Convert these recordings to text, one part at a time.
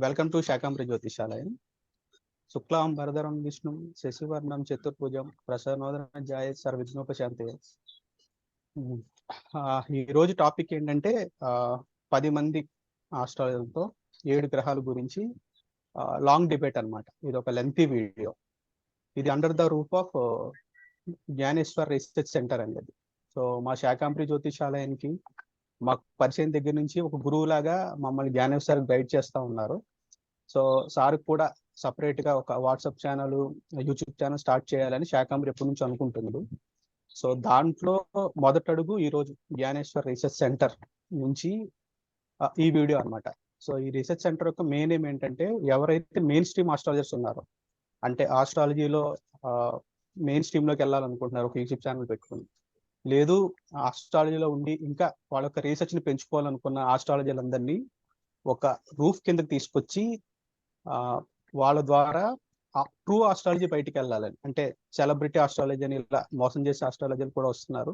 Welcome to Shakambari జ్యోతిషాలయం. శుక్లాం వరదరం విష్ణు శశివర్ణం చతుర్భుజం ప్రసన్నోదన జాయ సర్వవిఘ్నోపశాంతే. ఈ రోజు టాపిక్ ఏంటంటే 10 మంది ఆస్ట్రాలజర్లతో 7 గ్రహాల గురించి లాంగ్ డిబేట్ అన్నమాట. ఇది ఒక లెంతీ వీడియో. ఇది under the roof of Jnaneshwar research centre అనేది. సో మా శాకాంబరి జ్యోతిషాలయానికి మాకు పరిచయం దగ్గర నుంచి ఒక గురువు లాగా మమ్మల్ని జ్ఞానేశ్వర్ గైడ్ చేస్తూ ఉన్నారు. సో సార్ కూడా సపరేట్ గా ఒక WhatsApp channel, YouTube channel start చేయాలని శాకాంబరి ఎప్పటి నుంచి అనుకుంటున్నాడు. సో దాంట్లో మొదటి అడుగు ఈ రోజు జ్ఞానేశ్వర్ రీసెర్చ్ సెంటర్ నుంచి ఈ వీడియో అన్నమాట. సో ఈ రీసెర్చ్ సెంటర్ యొక్క మెయిన్ ఏం ఏంటంటే, ఎవరైతే మెయిన్ స్ట్రీమ్ ఆస్ట్రాలజర్స్ ఉన్నారో, అంటే ఆస్ట్రాలజీలో మెయిన్ స్ట్రీమ్ లోకి వెళ్ళాలనుకుంటున్నారు, ఒక యూట్యూబ్ ఛానల్ పెట్టుకుని, లేదు ఆస్ట్రాలజీలో ఉండి ఇంకా వాళ్ళ యొక్క రీసెర్చ్ ని పెంచుకోవాలనుకున్న ఆస్ట్రాలజీలందరినీ ఒక రూఫ్ కిందకి తీసుకొచ్చి వాళ్ళ ద్వారా ట్రూ ఆస్ట్రాలజీ బయటికి వెళ్ళాలని, అంటే సెలబ్రిటీ ఆస్ట్రాలజీ అని ఇలా మోసం చేసే ఆస్ట్రాలజీలు కూడా వస్తున్నారు.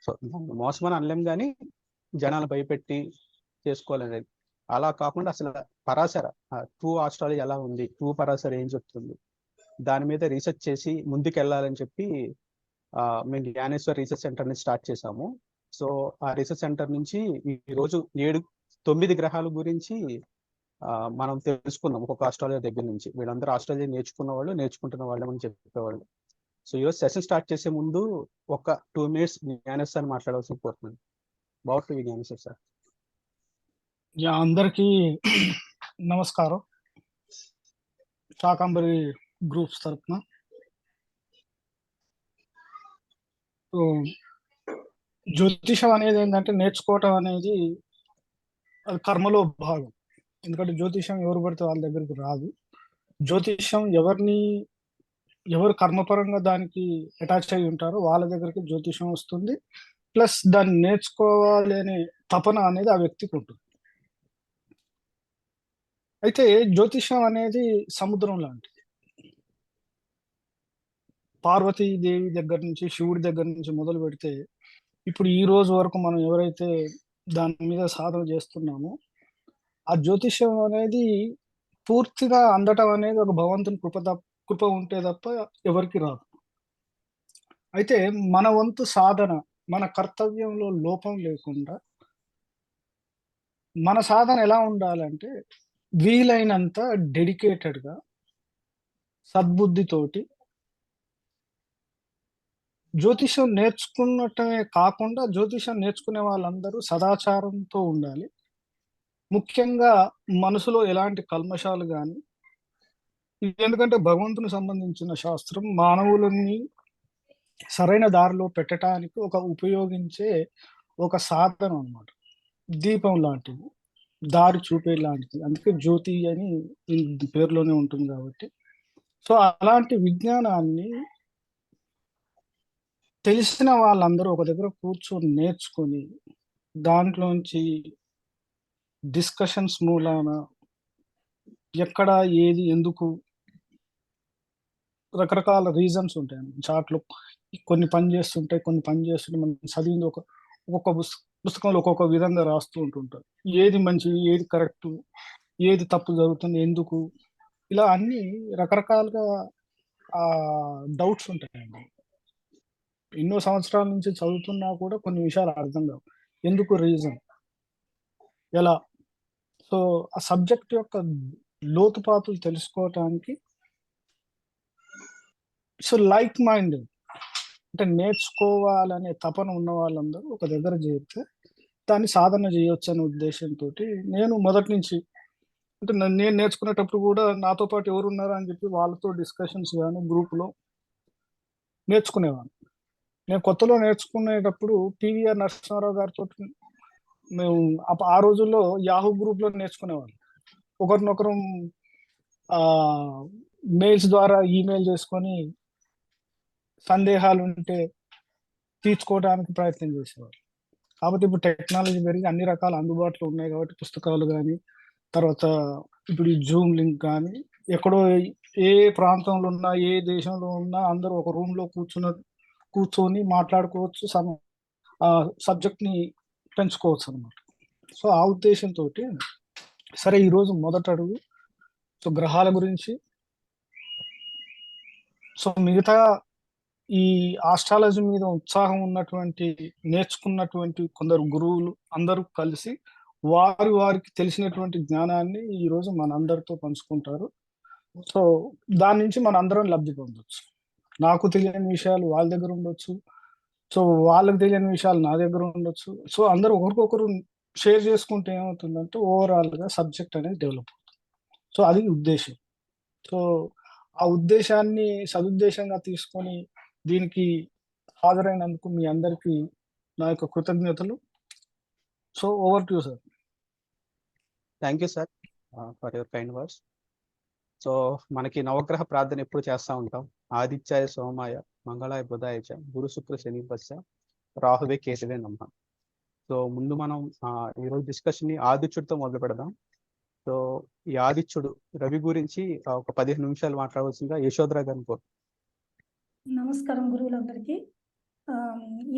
సో మోసం అని అనలేం, కానీ జనాలు భయపెట్టి చేసుకోవాలనేది. అలా కాకుండా అసలు పరాశర ట్రూ ఆస్ట్రాలజీ ఎలా ఉంది, ట్రూ పరాశర ఏం చెప్తుంది, దాని మీద రీసెర్చ్ చేసి ముందుకు వెళ్ళాలని చెప్పి మేము జ్ఞానేశ్వర్ రీసెర్చ్ సెంటర్ ని స్టార్ట్ చేసాము. సో ఆ రీసెర్చ్ సెంటర్ నుంచి ఈ రోజు 9 గ్రహాల గురించి మనం తెలుసుకున్నాం. ఒక్కొక్క ఆస్ట్రాలజీ దగ్గర నుంచి. వీళ్ళందరూ ఆస్ట్రాలజీ నేర్చుకున్న వాళ్ళు, నేర్చుకుంటున్న వాళ్ళు అని చెప్పేవాళ్ళు. సో ఈరోజు సెషన్ స్టార్ట్ చేసే ముందు ఒక 2 minutes జ్ఞానేశ్వర్ మాట్లాడాల్సి పోతుంది. బాగుంటుంది జ్ఞానేశ్వర్ సార్. అందరికీ నమస్కారం. శాకాంబరి గ్రూప్స్ తరఫున జ్యోతిషం అనేది ఏంటంటే, నేర్చుకోవటం అనేది అది కర్మలో భాగం. ఎందుకంటే జ్యోతిషం ఎవరు పడితే వాళ్ళ దగ్గరికి రాదు. జ్యోతిషం ఎవరు కర్మపరంగా దానికి అటాచ్ అయి ఉంటారో వాళ్ళ దగ్గరికి జ్యోతిషం వస్తుంది. ప్లస్ దాన్ని నేర్చుకోవాలి అనే తపన అనేది ఆ వ్యక్తికి ఉంటుంది. అయితే జ్యోతిషం అనేది సముద్రం లాంటిది. పార్వతీదేవి దగ్గర నుంచి, శివుడి దగ్గర నుంచి మొదలు పెడితే ఇప్పుడు ఈ రోజు వరకు మనం ఎవరైతే దాని మీద సాధన చేస్తున్నామో, ఆ జ్యోతిషం అనేది పూర్తిగా అందటం అనేది ఒక భగవంతుని కృప ఉంటే తప్ప ఎవరికి రాదు. అయితే మన వంతు సాధన, మన కర్తవ్యంలో లోపం లేకుండా మన సాధన ఎలా ఉండాలంటే, వీలైనంత డెడికేటెడ్గా, సద్బుద్ధితోటి జ్యోతిషం నేర్చుకున్నటమే కాకుండా జ్యోతిషం నేర్చుకునే వాళ్ళందరూ సదాచారంతో ఉండాలి. ముఖ్యంగా మనసులో ఎలాంటి కల్మషాలు కానీ, ఎందుకంటే భగవంతుని సంబంధించిన శాస్త్రం మానవులని సరైన దారిలో పెట్టడానికి ఉపయోగించే ఒక సాధనం అన్నమాట. దీపం లాంటిది, దారి చూపే లాంటిది. అందుకే జ్యోతి అని పేరులోనే ఉంటుంది కాబట్టి. సో అలాంటి విజ్ఞానాన్ని తెలిసిన వాళ్ళందరూ ఒక దగ్గర కూర్చొని నేర్చుకొని, దాంట్లోంచి డిస్కషన్స్ మూలాన ఎక్కడ ఏది ఎందుకు రకరకాల రీజన్స్ ఉంటాయి. చాట్లో కొన్ని పని చేస్తుంటాయి, కొన్ని పని చేస్తుంటే మనం చదివింది ఒక్కొక్క పుస్తకంలో ఒక్కొక్క విధంగా రాస్తూ ఉంటుంటారు. ఏది మంచి, ఏది కరెక్ట్, ఏది తప్పు జరుగుతుంది, ఎందుకు, ఇలా అన్ని రకరకాలుగా డౌట్స్ ఉంటాయండి. ఎన్నో సంవత్సరాల నుంచి చదువుతున్నా కూడా కొన్ని విషయాలు అర్థం కావు. ఎందుకు, రీజన్ ఎలా. సో ఆ సబ్జెక్ట్ యొక్క లోతుపాతులు తెలుసుకోవటానికి, సో లైక్ మైండ్ అంటే నేర్చుకోవాలనే తపన ఉన్న వాళ్ళందరూ ఒక దగ్గర చేరితే దాన్ని సాధన చేయొచ్చు అనే ఉద్దేశంతో నేను మొదటి నుంచి, అంటే నేను నేర్చుకునేటప్పుడు కూడా నాతో పాటు ఎవరు ఉన్నారా అని చెప్పి వాళ్ళతో డిస్కషన్స్ కానీ గ్రూప్లో నేర్చుకునేవాడిని. నేను కొత్తలో నేర్చుకునేటప్పుడు పివిఆర్ నరసింహారావు గారితో మేము ఆ రోజుల్లో యాహూ గ్రూప్లో నేర్చుకునేవాళ్ళం. ఒకరినొకరు మెయిల్స్ ద్వారా ఈమెయిల్ చేసుకొని సందేహాలు ఉంటే తీర్చుకోవడానికి ప్రయత్నం చేసేవారు. కాబట్టి ఇప్పుడు టెక్నాలజీ పెరిగి అన్ని రకాల అందుబాటులో ఉన్నాయి కాబట్టి పుస్తకాలు కానీ, తర్వాత ఇప్పుడు ఈ జూమ్ లింక్ కానీ, ఎక్కడో ఏ ప్రాంతంలో ఉన్నా, ఏ దేశంలో ఉన్నా అందరూ ఒక రూమ్లో కూర్చొని మాట్లాడుకోవచ్చు, సబ్జెక్ట్ని పెంచుకోవచ్చు అనమాట. సో ఆ ఉద్దేశంతో సరే ఈరోజు మొదటి అడుగు సో గ్రహాల గురించి, సో మిగతా ఈ ఆస్ట్రాలజీ మీద ఉత్సాహం ఉన్నటువంటి, నేర్చుకున్నటువంటి కొందరు గురువులు అందరూ కలిసి వారికి తెలిసినటువంటి జ్ఞానాన్ని ఈ రోజు మనందరితో పంచుకుంటారు. సో దాని నుంచి మన అందరం లబ్ధి పొందొచ్చు. నాకు తెలియని విషయాలు వాళ్ళ దగ్గర ఉండొచ్చు. సో వాళ్ళకి తెలియని విషయాలు నా దగ్గర ఉండొచ్చు. సో అందరూ ఒకరికొకరు షేర్ చేసుకుంటే ఏమవుతుందంటే ఓవరాల్ గా సబ్జెక్ట్ అనేది డెవలప్ అవుతుంది. సో అది ఉద్దేశం. సో ఆ ఉద్దేశాన్ని సదుద్దేశంగా తీసుకొని దీనికి హాజరైనందుకు మీ అందరికీ నా యొక్క కృతజ్ఞతలు. So over to you sir. Thank you sir for your kind words. So మనకి నవగ్రహ ప్రార్థన ఎప్పుడు చేస్తూ ఉంటాం. ఆదిత్యాయ సోమాయ మంగళాయ బుధాయ చ గురు శుక్ర శని పశ్చ రాహువే కేతువే నమః. సో ముందు మనం ఈరోజు డిస్కషన్ని ఆదిత్యుడితో మొదలు పెడదాం. సో ఈ ఆదిత్యుడు రవి గురించి ఒక 15 నిమిషాలు మాట్లాడవలసిందిగా యశోధరా గారిని కోరు. నమస్కారం గురువులందరికీ.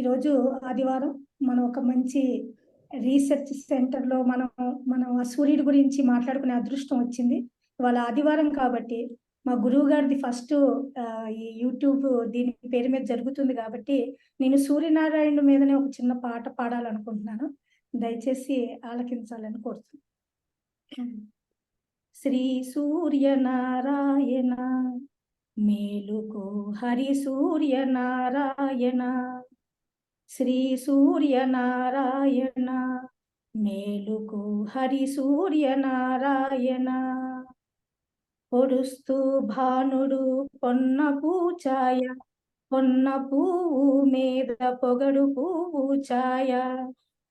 ఈరోజు ఆదివారం మనం ఒక మంచి రీసెర్చ్ సెంటర్లో మనం ఆ సూర్యుడి గురించి మాట్లాడుకునే అదృష్టం వచ్చింది. వాళ్ళ ఆదివారం కాబట్టి మా గురువు గారిది ఫస్ట్ ఈ యూట్యూబ్ దీని పేరు మీద జరుగుతుంది కాబట్టి నేను సూర్యనారాయణ మీదనే ఒక చిన్న పాట పాడాలనుకుంటున్నాను. దయచేసి ఆలకించాలని కోరుతున్నాను. శ్రీ సూర్యనారాయణ మేలుకో హరి సూర్యనారాయణ, శ్రీ సూర్యనారాయణ మేలుకో హరి సూర్యనారాయణ. పొడుస్తూ భానుడు పొన్న పూచాయ, పొన్న పువ్వు మీద పొగడు పూచాయ.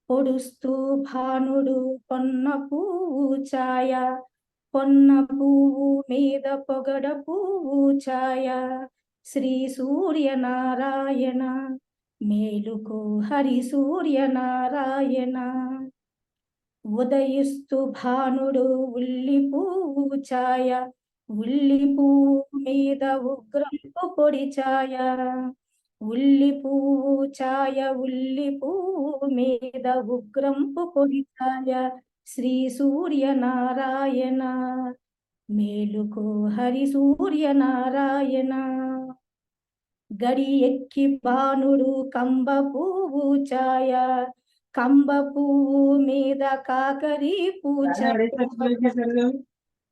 పొడుస్తూ భానుడు పొన్న పూచాయ, పొన్న పువ్వు మీద పొగడ పూచాయ. శ్రీ సూర్యనారాయణ మేలుకో హరి సూర్యనారాయణ. ఉదయిస్తూ భానుడు ఉల్లి పూచాయ, ఉల్లి పువ్వు మీద ఉగ్రంపు పొడి ఛాయ. ఉల్లి పువ్వు ఛాయ, ఉల్లి పువ్వు మీద ఉగ్రంపు పొడి ఛాయ. శ్రీ సూర్యనారాయణ మేలుకో హరి సూర్యనారాయణ. గడి ఎక్కి బాణుడు కంబ పువ్వు ఛాయ, కంబ పువ్వు మీద కాకరి పూచాయ.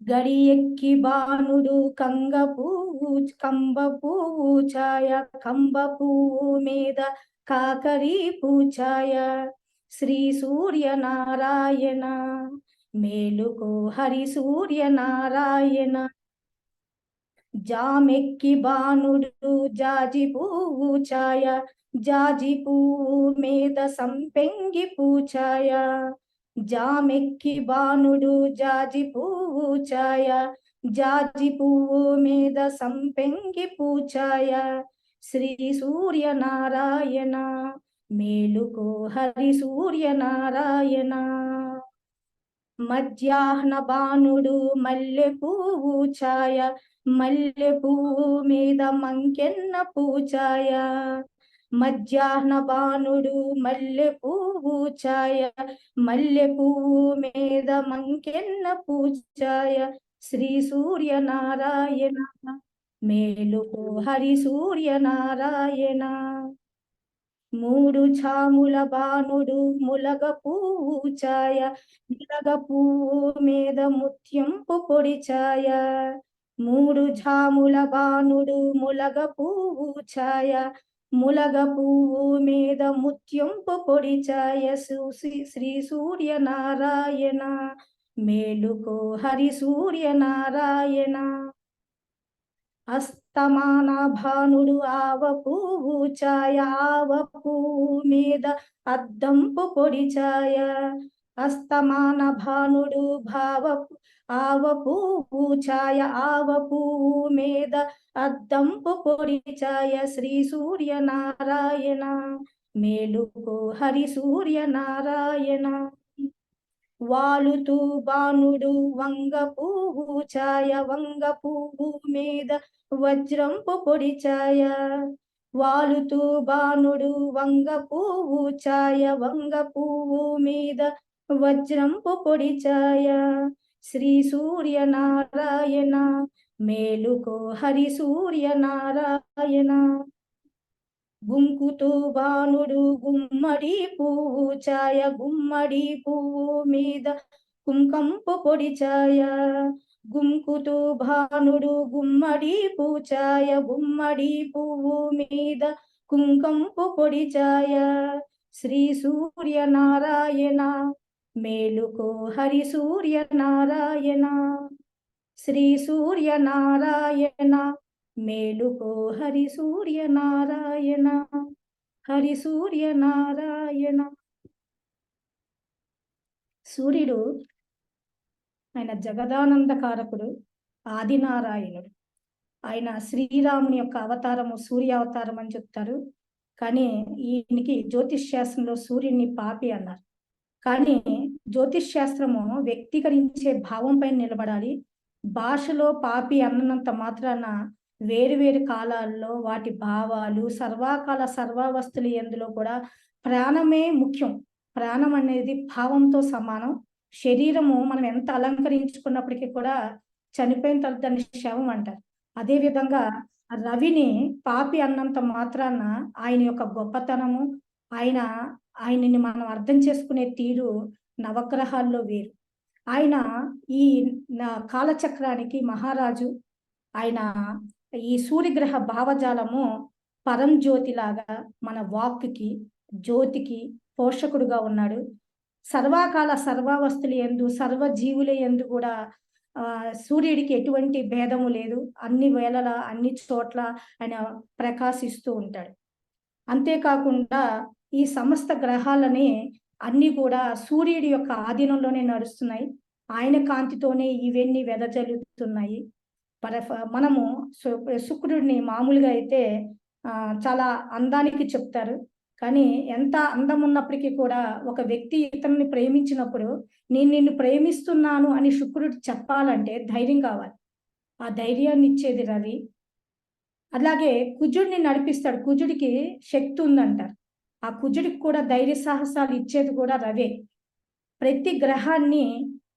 గడి ఎక్కి బాణుడు కంబ పువ్వు ఛాయ, కంబ పువ్వు మీద కాకరి పూచాయ. శ్రీ సూర్యనారాయణ మేలుకో హరి సూర్యనారాయణ. జామెక్కి బాణుడు జాజి పువ్వు ఛాయ, జాజి పువ్వు మీద సంపెంగి పూచాయ. జామెక్కి బాణుడు జాజి పువ్వు ఛాయ, జాజి పువ్వు మీద సంపెంగి పూచాయ. శ్రీ సూర్యనారాయణ మేలుకో హరి సూర్యనారాయణ. మధ్యాహ్న బాణుడు మల్లె పువ్వు ఛాయ, మల్లె పువ్వు మీద మంకెన్న పూచాయ. మధ్యాహ్న బాణుడు మల్లె పువ్వు ఛాయ, మల్లె పువ్వు మీద మంకెన్న పూచాయ. శ్రీ సూర్యనారాయణ మేలుకో హరి సూర్యనారాయణ. మూడు ఛాముల బాణుడు ములగ పువ్వు ఛాయ, ములగ పువ్వు మీద ముత్యంపు పొడి ఛాయ. మూడు ఝాముల బాణుడు ములగ పువ్వు ఛాయ, ములగ పువ్వు మీద ముత్యంపు పొడి ఛాయ. శ్రీ సూర్యనారాయణ మేలుకో హరి సూర్యనారాయణ. అస్తమాన భానుడు ఆవ పువ్వు ఛాయ, ఆవ పువ్వు మీద అద్దంపు పొడి ఛాయ. అస్తమాన భానుడు ఆవ పువ్వు ఛాయ, ఆవ పువ్వు మీద అద్దంపు పొడి ఛాయ. శ్రీ సూర్యనారాయణ మేలుకో హరి సూర్యనారాయణ. వాలుతూ బాణుడు వంగ పువ్వు ఛాయ, వంగ పువ్వు మీద వజ్రంపు పొడి ఛాయ. వాలుతూ బాణుడు వంగ పువ్వు ఛాయ, వంగ పువ్వు మీద వజ్రంపు పొడి ఛాయ. శ్రీ సూర్యనారాయణ మేలుకో హరి సూర్యనారాయణ. గుంకుతూ బాణుడు గుమ్మడి పువ్వు ఛాయ, గుమ్మడి పువ్వు మీద కుంకంపు పొడి ఛాయ. గుంకుతూ భానుడు గుమ్మడి పువ్వు ఛాయ, గుమ్మడి పువ్వు మీద కుంకంపు పొడి ఛాయ. శ్రీ సూర్యనారాయణ మేలుకో హరి సూర్యనారాయణ. శ్రీ సూర్యనారాయణ మేలుకో హరి సూర్యనారాయణ. హరి సూర్యనారాయణ. సూర్యుడు ఆయన జగదానందకారకుడు, ఆదినారాయణుడు. ఆయన శ్రీరాముని యొక్క అవతారము సూర్య అవతారం అని చెప్తారు. కానీ ఈయనకి జ్యోతిష్ శాస్త్రంలో సూర్యుడిని పాపి అన్నారు. కానీ జ్యోతిష్ శాస్త్రము వ్యక్తీకరించే భావం పైన నిలబడాలి. భాషలో పాపి అన్నంత మాత్రాన వేరు వేరు కాలాల్లో వాటి భావాలు సర్వకాల సర్వావస్థలు ఎందులో కూడా ప్రాణమే ముఖ్యం. ప్రాణం అనేది భావంతో సమానం. శరీరము మనం ఎంత అలంకరించుకున్నప్పటికీ కూడా చనిపోయిన తర్వాత దాన్ని శవం అంటారు. అదే విధంగా రవిని పాపి అన్నంత మాత్రాన ఆయన యొక్క గొప్పతనము, ఆయనని మనం అర్థం చేసుకునే తీరు నవగ్రహాల్లో వేరు. ఆయన ఈ కాలచక్రానికి మహారాజు. ఆయన ఈ సూర్యగ్రహ భావజాలము పరంజ్యోతి లాగా మన వాక్కి జ్యోతికి పోషకుడుగా ఉన్నాడు. సర్వకాల సర్వావస్థలు ఎందు సర్వజీవుల ఎందు కూడా సూర్యుడికి ఎటువంటి భేదము లేదు. అన్ని వేళల అన్ని చోట్ల ఆయన ప్రకాశిస్తూ ఉంటాడు. అంతేకాకుండా ఈ సమస్త గ్రహాలని అన్ని కూడా సూర్యుడి యొక్క ఆధీనంలోనే నడుస్తున్నాయి. ఆయన కాంతితోనే ఇవన్నీ వెదజల్లుతున్నాయి. మనము శుక్రుడిని మామూలుగా అయితే చాలా అందానికి చెప్తారు. కానీ ఎంత అందం ఉన్నప్పటికీ కూడా ఒక వ్యక్తి ఇతరుని ప్రేమించినప్పుడు నేను నిన్ను ప్రేమిస్తున్నాను అని శుక్రుడు చెప్పాలంటే ధైర్యం కావాలి. ఆ ధైర్యాన్ని ఇచ్చేది రవి. అలాగే కుజుడిని నడిపిస్తాడు. కుజుడికి శక్తి ఉందంటారు. ఆ కుజుడికి కూడా ధైర్య సాహసాలు ఇచ్చేది కూడా రవే. ప్రతి గ్రహాన్ని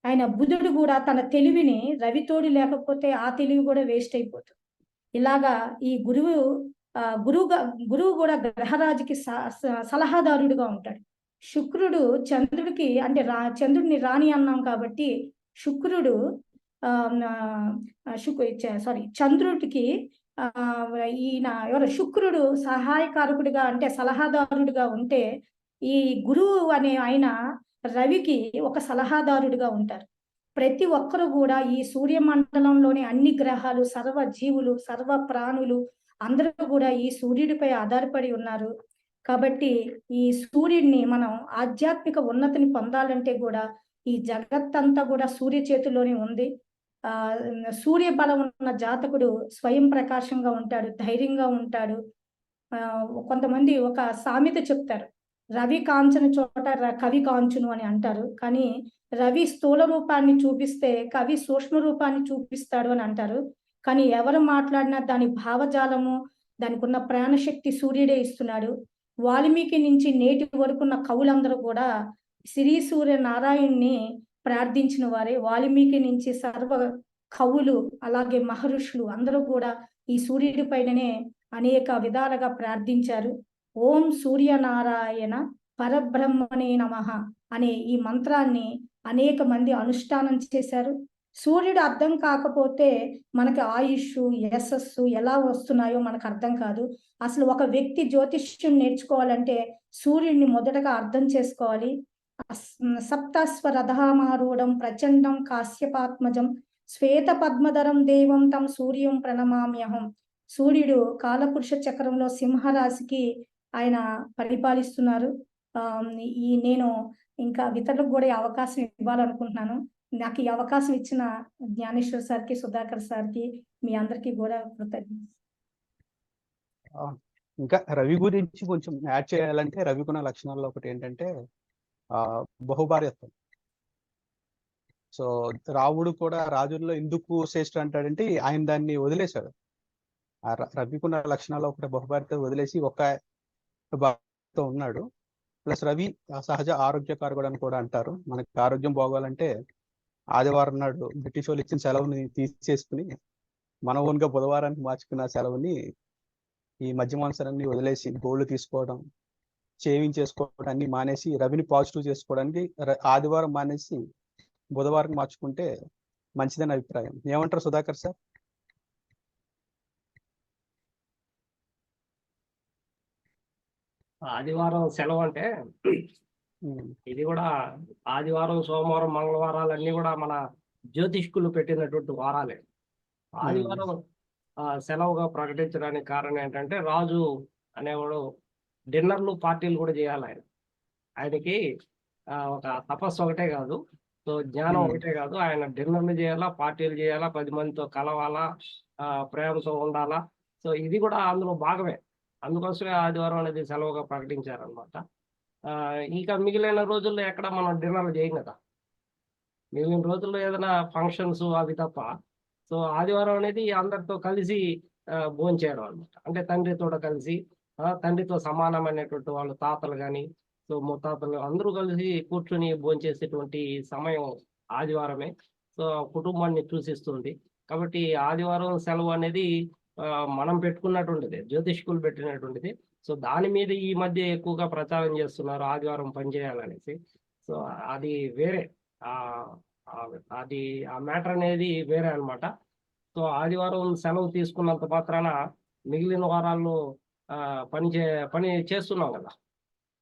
ఆయన బుధుడు కూడా తన తెలివిని రవితోడు లేకపోతే ఆ తెలివి కూడా వేస్ట్ అయిపోతుంది. ఇలాగా ఈ గురువు కూడా గ్రహరాజుకి సలహాదారుడుగా ఉంటాడు. శుక్రుడు చంద్రుడికి అంటే చంద్రుడిని రాణి అన్నాం కాబట్టి శుక్రుడు చంద్రుడికి ఈయన శుక్రుడు సహాయకారకుడిగా అంటే సలహాదారుడిగా ఉంటే ఈ గురువు అనే ఆయన రవికి ఒక సలహాదారుడిగా ఉంటారు. ప్రతి ఒక్కరు కూడా ఈ సూర్యమండలంలోని అన్ని గ్రహాలు సర్వ జీవులు సర్వ ప్రాణులు అందరూ కూడా ఈ సూర్యుడిపై ఆధారపడి ఉన్నారు. కాబట్టి ఈ సూర్యుడిని మనం ఆధ్యాత్మిక ఉన్నతిని పొందాలంటే కూడా ఈ జగత్తంతా కూడా సూర్య చేతిలోనే ఉంది. సూర్య బలం ఉన్న జాతకుడు స్వయం ప్రకాశంగా ఉంటాడు, ధైర్యంగా ఉంటాడు. కొంతమంది ఒక సామెత చెప్తారు, రవి కాంచని చోట కవి కాంచును అని అంటారు. కానీ రవి స్థూల రూపాన్ని చూపిస్తే కవి సూక్ష్మ రూపాన్ని చూపిస్తాడు అని అంటారు. కానీ ఎవరు మాట్లాడినా దాని భావజాలము దానికి ఉన్న ప్రాణశక్తి సూర్యుడే ఇస్తున్నాడు. వాల్మీకి నుంచి నేటి వరకున్న కవులందరూ కూడా శ్రీ సూర్య నారాయణ్ణి ప్రార్థించిన వారే. వాల్మీకి నుంచి సర్వ కవులు అలాగే మహర్షులు అందరూ కూడా ఈ సూర్యుడి పైననే అనేక విధాలుగా ప్రార్థించారు. ఓం సూర్యనారాయణ పరబ్రహ్మణే నమః అనే ఈ మంత్రాన్ని అనేక మంది అనుష్ఠానం చేశారు. సూర్యుడు అర్థం కాకపోతే మనకి ఆయుష్ యశస్సు ఎలా వస్తున్నాయో మనకు అర్థం కాదు. అసలు ఒక వ్యక్తి జ్యోతిష్యం నేర్చుకోవాలంటే సూర్యుడిని మొదటగా అర్థం చేసుకోవాలి. సప్తస్వరథామారూఢం ప్రచండం కాశ్యపాత్మజం శ్వేత పద్మధరం దేవం తం సూర్యం ప్రణమామ్యహం. సూర్యుడు కాలపురుష చక్రంలో సింహరాశికి ఆయన పరిపాలిస్తున్నారు. నేను ఇంకా ఇతరులకు కూడా ఈ అవకాశం ఇవ్వాలనుకుంటున్నాను. నాకు ఈ అవకాశం ఇచ్చిన జ్ఞానేశ్వర్ సార్కి, సుధాకర్ సార్కి, మీ అందరికీ కూడా కృతజ్ఞతలు. ఇంకా రవి గురించి కొంచెం యాడ్ చేయాలంటే రవికున్న లక్షణాల్లో ఒకటి ఏంటంటే బహుభార్యత్వం. సో రావుడు కూడా రాజుల్లో ఎందుకు శ్రేష్ఠ అంటాడంటే ఆయన దాన్ని వదిలేశాడు. ఆ రవికున్న లక్షణాల్లో ఒకటి బహుభార్యత వదిలేసి ఒక భార్యతో ఉన్నాడు. ప్లస్ రవి సహజ ఆరోగ్యకారకుడు అని కూడా అంటారు. మనకి ఆరోగ్యం బాగోవాలంటే ఆదివారం నాడు బ్రిటిష్ వాళ్ళు ఇచ్చిన సెలవుని తీసేసుకుని మన ఓన్గా బుధవారానికి మార్చుకున్న సెలవుని ఈ మధ్య మాంసాలన్నీ వదిలేసి గోళ్ళు తీసుకోవడం, షేవింగ్ చేసుకోవడం అన్ని మానేసి రవిని పాజిటివ్ చేసుకోవడానికి ఆదివారం మానేసి బుధవారం మార్చుకుంటే మంచిదని అభిప్రాయం. ఏమంటారు సుధాకర్ సార్? ఆదివారం సెలవు అంటే ఇది కూడా ఆదివారం, సోమవారం, మంగళవారాలన్నీ కూడా మన జ్యోతిష్కులు పెట్టినటువంటి వారాలే. ఆదివారం సెలవుగా ప్రకటించడానికి కారణం ఏంటంటే, రాజు అనేవాడు డిన్నర్లు, పార్టీలు కూడా చేయాలి. ఆయనకి ఒక తపస్సు ఒకటే కాదు, సో జ్ఞానం ఒకటే కాదు, ఆయన డిన్నర్లు చేయాలా, పార్టీలు చేయాలా, 10 మందితో కలవాలా, ప్రేమతో ఉండాలా. సో ఇది కూడా అందులో భాగమే. అందుకోసమే ఆదివారం అనేది సెలవుగా ప్రకటించారనమాట. ఇంకా మిగిలిన రోజుల్లో ఎక్కడ మనం డిన్నర్లు చేయం కదా, మిగిలిన రోజుల్లో ఏదైనా ఫంక్షన్స్ అవి తప్ప. సో ఆదివారం అనేది అందరితో కలిసి భోంచేయడం అనమాట. అంటే తండ్రితో కలిసి, తండ్రితో సమానమైనటువంటి వాళ్ళు తాతలు కానీ, సో ముత్తాతలు అందరూ కలిసి కూర్చొని భోంచేసేటువంటి సమయం ఆదివారమే. సో కుటుంబాన్ని సూచిస్తుంది. కాబట్టి ఆదివారం సెలవు అనేది మనం పెట్టుకున్నటువంటిది, జ్యోతిష్కులు పెట్టినటువంటిది. సో దాని మీద ఈ మధ్య ఎక్కువగా ప్రచారం చేస్తున్నారు, ఆదివారం పనిచేయాలనేసి. సో అది వేరే, అది ఆ మ్యాటర్ అనేది వేరే అనమాట. సో ఆదివారం సెలవు తీసుకున్నంత మాత్రాన మిగిలిన వారాల్లో పని చేస్తున్నాం కదా,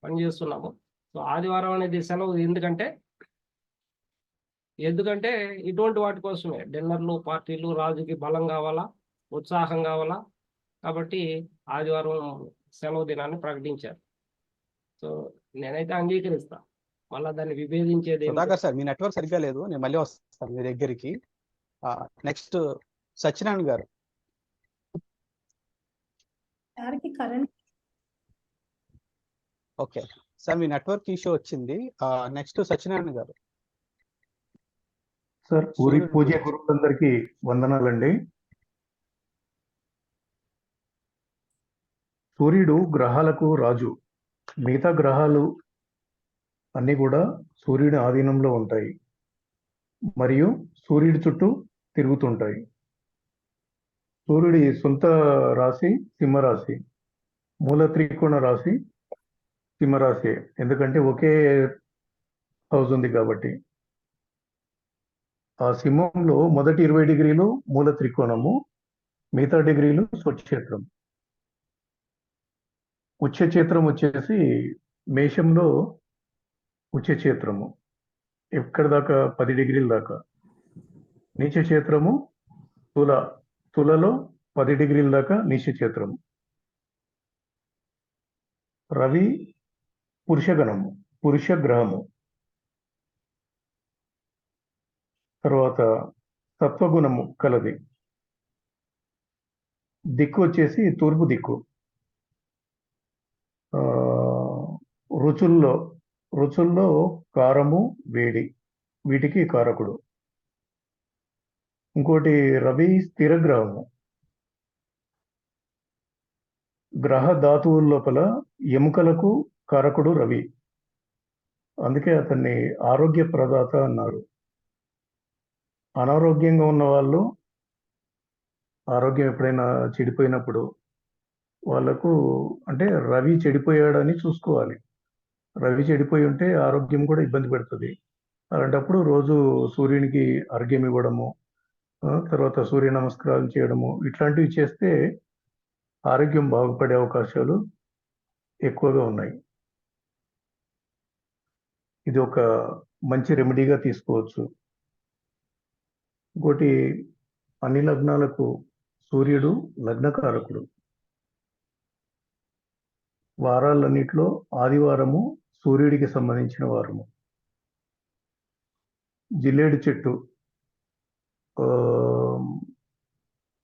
పని చేస్తున్నాము. సో ఆదివారం అనేది సెలవు ఎందుకంటే ఇటువంటి వాటి కోసమే, డిన్నర్లు, పార్టీలు, రాజుకి బలం కావాలా, ఉత్సాహం కావాలా. కాబట్టి ఆదివారం సెలవు దినాన్ని ప్రకటించారు. సో నేనైతే అంగీకరిస్తా. మళ్ళీ దాన్ని విభేదించేది. సుధాకర్ సార్, మీ నెట్వర్క్ సరిగ్గా లేదు, నేను మళ్ళీ వస్తాను మీ దగ్గరికి. నెక్స్ట్ సత్యనారాయణ గారు. ఓకే సార్, మీ నెట్వర్క్ ఇష్యూ వచ్చింది. నెక్స్ట్ సత్యనారాయణ గారు. సార్, పూరి పూజ గురువులందరికీ వందనాలండి. సూర్యుడు గ్రహాలకు రాజు. మిగతా గ్రహాలు అన్నీ కూడా సూర్యుడి ఆధీనంలో ఉంటాయి మరియు సూర్యుడి చుట్టూ తిరుగుతుంటాయి. సూర్యుడి సొంత రాశి సింహరాశి, మూల త్రికోణ రాశి సింహరాశి, ఎందుకంటే ఒకే హౌస్ ఉంది కాబట్టి. ఆ సింహంలో మొదటి 20 డిగ్రీలు మూల త్రికోణము, మిగతా డిగ్రీలు స్వక్షేత్రం. ఉచ్చక్షేత్రం వచ్చేసి మేషంలో ఉచ్చక్షేత్రము ఎక్కడ దాకా 10 డిగ్రీల దాకా. నీచక్షేత్రము తులలో 10 డిగ్రీల దాకా నీచక్షేత్రము. రవి పురుషగణము, పురుష గ్రహము. తర్వాత సత్వగుణము కలది. దిక్కు వచ్చేసి తూర్పు దిక్కు. రుచుల్లో కారము, వేడి, వీటికి కారకుడు. ఇంకోటి రవి స్థిర గ్రహము. గ్రహ ధాతువుల లోపల ఎముకలకు కారకుడు రవి. అందుకే అతన్ని ఆరోగ్య ప్రదాత అన్నారు. అనారోగ్యంగా ఉన్న వాళ్ళు ఆరోగ్యం ఎప్పుడైనా చెడిపోయినప్పుడు వాళ్ళకు, అంటే రవి చెడిపోయాడని చూసుకోవాలి. రవి చెడిపోయి ఉంటే ఆరోగ్యం కూడా ఇబ్బంది పెడుతుంది. అలాంటప్పుడు రోజు సూర్యునికి అర్ఘ్యం ఇవ్వడము, తర్వాత సూర్య నమస్కారాలు చేయడము, ఇట్లాంటివి చేస్తే ఆరోగ్యం బాగుపడే అవకాశాలు ఎక్కువగా ఉన్నాయి. ఇది ఒక మంచి రెమెడీగా తీసుకోవచ్చు. ఇంకోటి, అన్ని లగ్నాలకు సూర్యుడు లగ్నకారకుడు. వారాలన్నిట్లో ఆదివారము సూర్యుడికి సంబంధించిన వారము. జిల్లేడు చెట్టు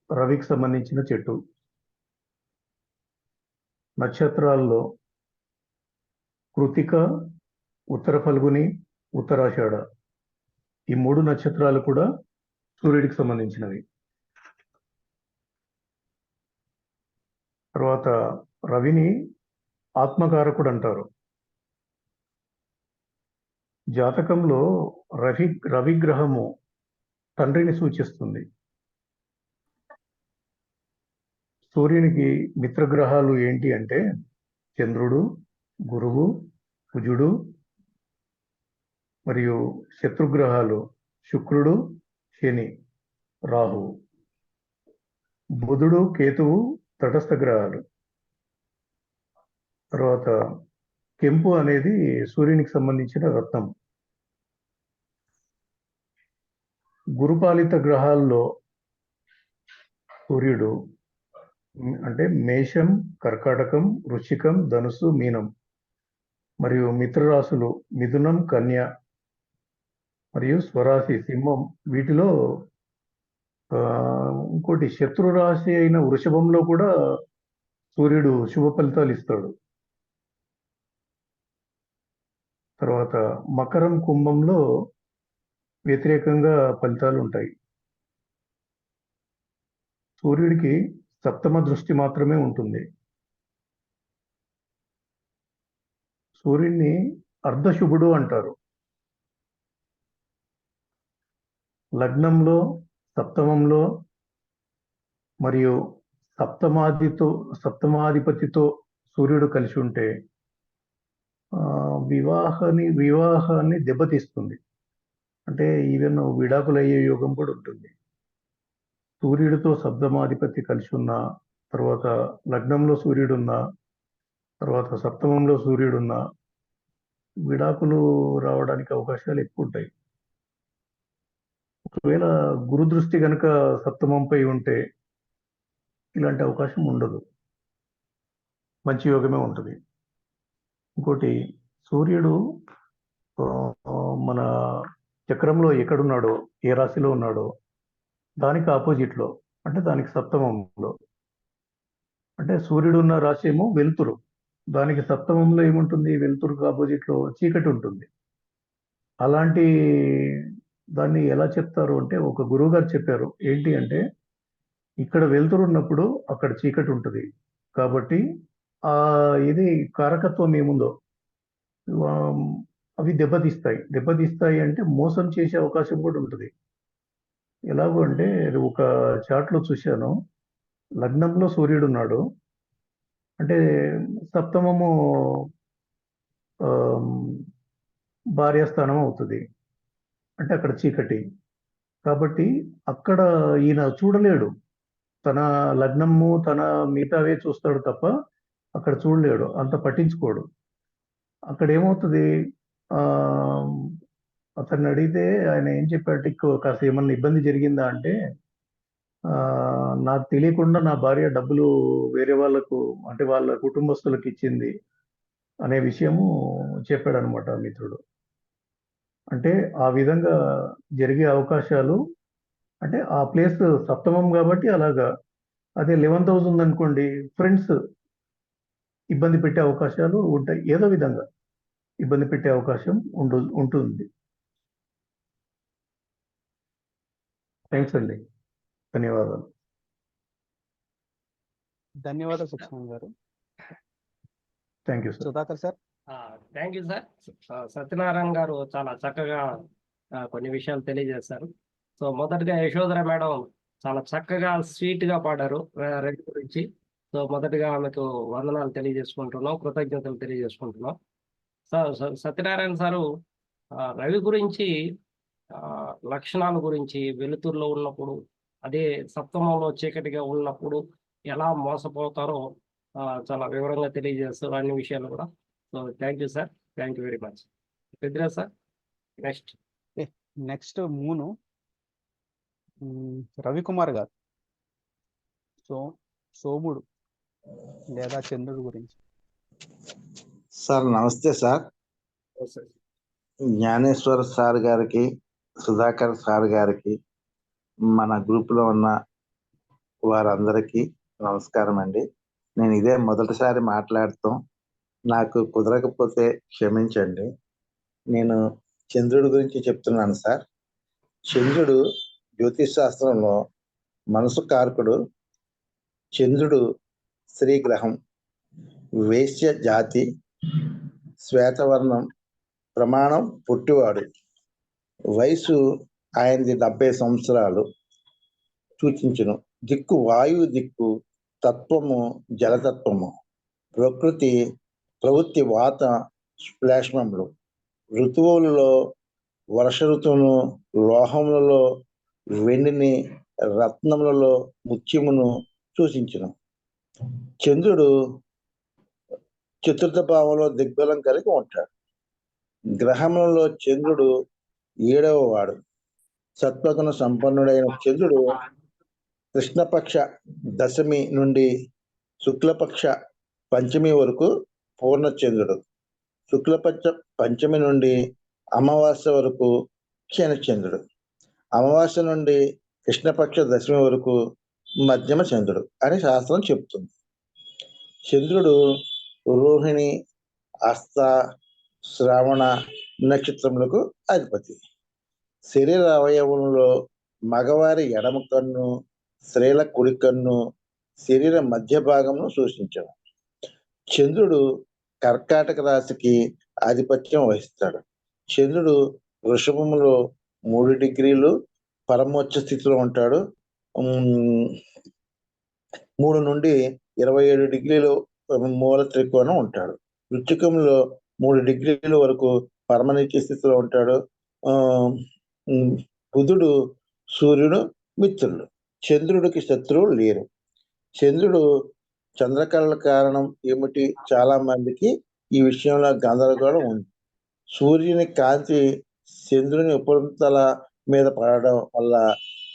రవికి సంబంధించిన చెట్టు. నక్షత్రాల్లో కృతిక, ఉత్తర ఫల్గుని, ఉత్తరాషాఢ, ఈ 3 నక్షత్రాలు కూడా సూర్యుడికి సంబంధించినవి. తర్వాత రవిని ఆత్మకారకుడు అంటారు. జాతకంలో రవి గ్రహము తండ్రిని సూచిస్తుంది. సూర్యునికి మిత్రగ్రహాలు ఏంటి అంటే చంద్రుడు, గురువు, కుజుడు, మరియు శత్రుగ్రహాలు శుక్రుడు, శని, రాహువు. బుధుడు, కేతువు తటస్థ గ్రహాలు. తర్వాత కెంపు అనేది సూర్యునికి సంబంధించిన రత్నం. గురుపాలిత గ్రహాల్లో సూర్యుడు అంటే మేషం, కర్కాటకం, వృశ్చికం, ధనుసు, మీనం. మరియు మిత్రరాశులు మిథునం, కన్య మరియు స్వరాశి సింహం. వీటిలో ఇంకోటి శత్రు రాశి అయిన వృషభంలో కూడా సూర్యుడు శుభ ఫలితాలు ఇస్తాడు. తర్వాత మకరం, కుంభంలో వ్యతిరేకంగా ఫలితాలు ఉంటాయి. సూర్యుడికి సప్తమ దృష్టి మాత్రమే ఉంటుంది. సూర్యుడిని అర్ధశుభుడు అంటారు. లగ్నంలో, సప్తమంలో మరియు సప్తమాధిపతితో సూర్యుడు కలిసి ఉంటే వివాహాన్ని దెబ్బతీస్తుంది. అంటే ఈవెన్ విడాకులయ్యే యోగం కూడా ఉంటుంది. సూర్యుడితో సప్తమాధిపతి కలిసి ఉన్న తర్వాత లగ్నంలో సూర్యుడున్న తర్వాత సప్తమంలో సూర్యుడున్న విడాకులు రావడానికి అవకాశాలు ఎక్కువ ఉంటాయి. ఒకవేళ గురు దృష్టి కనుక సప్తమంపై ఉంటే ఇలాంటి అవకాశం ఉండదు, మంచి యోగమే ఉంటుంది. ఇంకోటి సూర్యుడు మన చక్రంలో ఎక్కడున్నాడో, ఏ రాశిలో ఉన్నాడో దానికి ఆపోజిట్లో అంటే దానికి సప్తమంలో, అంటే సూర్యుడు ఉన్న రాశి ఏమో వెలుతురు, దానికి సప్తమంలో ఏముంటుంది, వెలుతురుకు ఆపోజిట్లో చీకటి ఉంటుంది. అలాంటి దాన్ని ఎలా చెప్తారు అంటే ఒక గురువు గారు చెప్పారు. ఏంటి అంటే ఇక్కడ వెలుతురు ఉన్నప్పుడు అక్కడ చీకటి ఉంటుంది కాబట్టి ఇది కారకత్వం ఏముందో అవి దెబ్బతీస్తాయి అంటే మోసం చేసే అవకాశం కూడా ఉంటుంది. ఎలాగో అంటే ఒక చార్ట్లో చూశాను, లగ్నంలో సూర్యుడు ఉన్నాడు అంటే సప్తమము భార్యాస్థానం అవుతుంది అంటే అక్కడ చీకటి కాబట్టి అక్కడ ఈయన చూడలేడు, తన లగ్నము తన మిగతావే చూస్తాడు తప్ప అక్కడ చూడలేడు, అంత పట్టించుకోడు. అక్కడ ఏమవుతుంది, అతన్ని అడిగితే ఆయన ఏం చెప్పాడు, కాస్త ఏమన్నా ఇబ్బంది జరిగిందా అంటే నాకు తెలియకుండా నా భార్య డబ్బులు వేరే వాళ్ళకు అంటే వాళ్ళ కుటుంబస్తులకు ఇచ్చింది అనే విషయము చెప్పాడు అనమాట మిత్రుడు. అంటే ఆ విధంగా జరిగే అవకాశాలు, అంటే ఆ ప్లేస్ సప్తమం కాబట్టి అలాగా. అదే 11th హౌస్ ఉందనుకోండి, ఫ్రెండ్స్ ఇబ్బంది పెట్టే అవకాశాలు ఉంటాయి, ఏదో విధంగా ఇబ్బంది పెట్టే అవకాశం ఉంటుంది. థ్యాంక్స్ అండి, ధన్యవాదాలు. ధన్యవాదాలు సత్యనారాయణ గారు. Thank you sir. Sudhakar sir. Thank you sir. Satyanarayana గారు చాలా చక్కగా కొన్ని విషయాలు తెలియజేశారు. సో మొదటగా యశోధర మేడం చాలా చక్కగా స్వీట్ గా పాడారు రవి గురించి. సో మొదటగా ఆమెకు వందనాలు తెలియజేసుకుంటున్నాం, కృతజ్ఞతలు తెలియజేసుకుంటున్నాం. సత్యనారాయణ సారు రవి గురించి లక్షణాల గురించి, వెలుతురులో ఉన్నప్పుడు అదే సప్తమంలో చీకటిగా ఉన్నప్పుడు ఎలా మోసపోతారో చాలా వివరంగా తెలియజేస్తారు అన్ని విషయాలు కూడా. So thank you sir, thank you very much. Peddiraj sir next మూను రవికుమార్ గారు. సోముడు లేదా చంద్రుడు గురించి. సార్ నమస్తే సార్. జ్ఞానేశ్వర్ సార్ గారికి, సుధాకర్ సార్ గారికి, మన గ్రూప్లో ఉన్న వారందరికీ నమస్కారం అండి. నేను ఇదే మొదటిసారి మాట్లాడతాం, నాకు కుదరకపోతే క్షమించండి. నేను చంద్రుడి గురించి చెప్తున్నాను సార్. చంద్రుడు జ్యోతిష్ శాస్త్రంలో మనసు కారకుడు. చంద్రుడు స్త్రీ గ్రహం, వేశ్య జాతి, శ్వేతవర్ణం, ప్రమాణం పుట్టివాడు. వయసు ఆయనది 70 సంవత్సరాలు సూచించును. దిక్కు వాయువు దిక్కు, తత్వము జలతత్వము, ప్రవృత్తి వాత శ్లేష్మములు, ఋతువులలో వర్ష ఋతువును, లోహములలో వెండిని, రత్నములలో ముత్యమును సూచించును. చంద్రుడు చతుర్థ భావంలో దిగ్బలం కలిగి ఉంటాడు. గ్రహములలో చంద్రుడు 7వ వాడు. సత్వగుణ సంపన్నుడైన చంద్రుడు కృష్ణపక్ష దశమి నుండి శుక్లపక్ష పంచమి వరకు పూర్ణచంద్రుడు. శుక్లపక్ష పంచమి నుండి అమావాస్య వరకు క్షీణచంద్రుడు. అమావాస్య నుండి కృష్ణపక్ష దశమి వరకు మధ్యమ చంద్రుడు అని శాస్త్రం చెప్తుంది. చంద్రుడు రోహిణి, హస్త, శ్రవణ నక్షత్రములకు అధిపతి. శరీర అవయవంలో మగవారి ఎడమ కన్ను, స్త్రీల కుడి కన్ను, శరీర మధ్య భాగంను సూచించను. చంద్రుడు కర్కాటక రాశికి ఆధిపత్యం వహిస్తాడు. చంద్రుడు వృషభములో 3 డిగ్రీలు పరమోచ్చ స్థితిలో ఉంటాడు. 3 నుండి 27 డిగ్రీలు మూల త్రికోణం ఉంటాడు. వృశ్చికంలో 3 డిగ్రీల వరకు పరమనీచ స్థితిలో ఉంటాడు. బుధుడు సూర్యుడు మిత్రులు. చంద్రుడికి శత్రువులు లేరు. చంద్రుడు చంద్రకళల కారణం ఏమిటి? చాలా మందికి ఈ విషయంలో గందరగోళం ఉంది. సూర్యుని కాంతి చంద్రుని ఉపరితల మీద పడడం వల్ల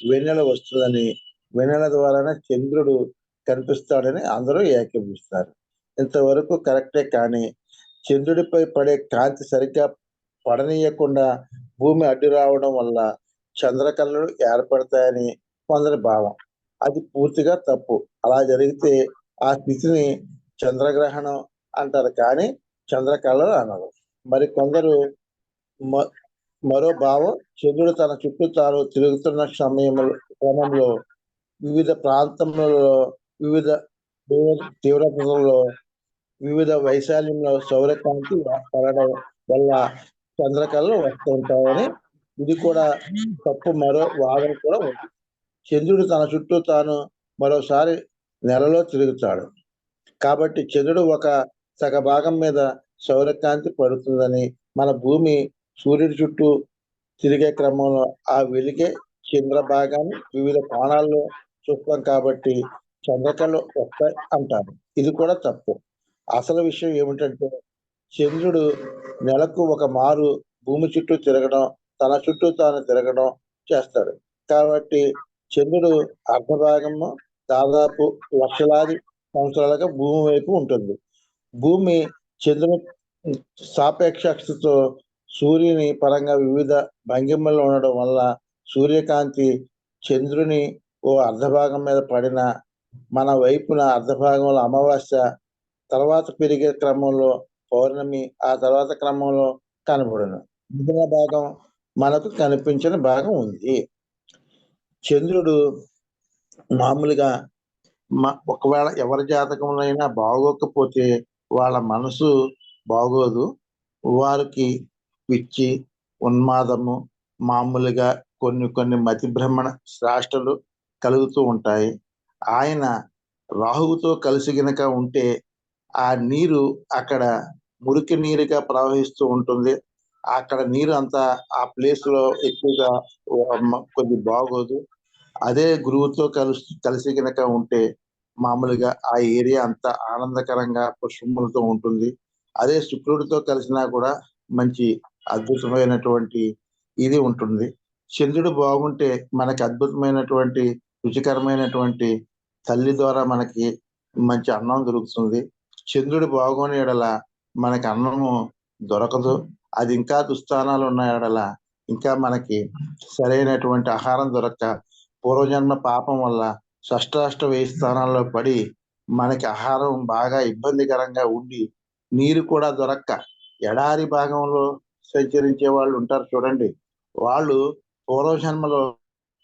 వెన్నెల వస్తుందని, వెన్నెల ద్వారానే చంద్రుడు కనిపిస్తాడని అందరూ ఏకీభవిస్తారు. ఇంతవరకు కరెక్టే, కానీ చంద్రుడిపై పడే కాంతి సరిగ్గా పడనీయకుండా భూమి అడ్డు రావడం వల్ల చంద్రకళలు ఏర్పడతాయని కొందరి భావం. అది పూర్తిగా తప్పు. అలా జరిగితే ఆ స్థితిని చంద్రగ్రహణం అంటారు, కానీ చంద్రకళలు అనరు. మరి కొందరు మరో భావం, చంద్రుడు తన చుట్టూ తాను తిరుగుతున్న క్రమంలో వివిధ ప్రాంతములలో, వివిధ తీవ్రతలలో, వివిధ వైశాల్యంలో సౌరకాంతి పడడం వల్ల చంద్రకళలు వస్తుంటాయని, ఇది కూడా తప్పు. మరో వాదన కూడా ఉంది. చంద్రుడు తన చుట్టూ తాను మరోసారి నెలలో తిరుగుతాడు కాబట్టి చంద్రుడు ఒక సగ భాగం మీద సౌరకాంతి పడుతుందని, మన భూమి సూర్యుడి చుట్టూ తిరిగే క్రమంలో ఆ వెలిగే చంద్ర భాగాన్ని వివిధ కోణాల్లో చూస్తాం కాబట్టి చంద్రకళలు వస్తాయి అంటారు. ఇది కూడా తప్పు. అసలు విషయం ఏమిటంటే, చంద్రుడు నెలకు ఒక మారు భూమి చుట్టూ తిరగడం, తన చుట్టూ తాను తిరగడం చేస్తాడు. కాబట్టి చంద్రుడు అర్ధభాగము దాదాపు లక్షలాది సంవత్సరాలుగా భూమి వైపు ఉంటుంది. భూమి చంద్రుని సాపేక్షతో సూర్యుని పరంగా వివిధ భంగిమల్లో ఉండడం వల్ల సూర్యకాంతి చంద్రుని ఓ అర్ధభాగం మీద పడిన మన వైపున అర్ధభాగంలో అమావాస్య, తర్వాత పెరిగే క్రమంలో పౌర్ణమి, ఆ తర్వాత క్రమంలో కనబడును. మిగిలిన భాగం మనకు కనిపించిన భాగం ఉంది. చంద్రుడు మామూలుగా ఒకవేళ ఎవరి జాతకంలో అయినా బాగోకపోతే వాళ్ళ మనసు బాగోదు. వారికి పిచ్చి, ఉన్మాదము, మామూలుగా కొన్ని మతి భ్రమణ శ్రాష్టలు కలుగుతూ ఉంటాయి. ఆయన రాహువుతో కలిసి గనక ఉంటే ఆ నీరు అక్కడ మురికి నీరుగా ప్రవహిస్తూ ఉంటుంది. అక్కడ నీరు అంతా ఆ ప్లేస్ లో ఎక్కువగా కొద్ది బాగోదు. అదే గురువుతో కలిసి గనక ఉంటే మామూలుగా ఆ ఏరియా అంతా ఆనందకరంగా పుష్పములతో ఉంటుంది. అదే శుక్రుడితో కలిసినా కూడా మంచి అద్భుతమైనటువంటి ఇది ఉంటుంది. చంద్రుడు బాగుంటే మనకి అద్భుతమైనటువంటి రుచికరమైనటువంటి తల్లి ద్వారా మనకి మంచి అన్నం దొరుకుతుంది. చంద్రుడు బాగోని ఎడల మనకి అన్నము దొరకదు. అది ఇంకా దుస్థానాలు ఉన్న ఎడల ఇంకా మనకి సరైనటువంటి ఆహారం దొరక్క పూర్వజన్మ పాపం వల్ల షష్టాష్ట వ్యయ స్థానాల్లో పడి మనకి ఆహారం బాగా ఇబ్బందికరంగా ఉండి నీరు కూడా దొరక్క ఎడారి భాగంలో సంచరించే వాళ్ళు ఉంటారు చూడండి. వాళ్ళు పూర్వజన్మలో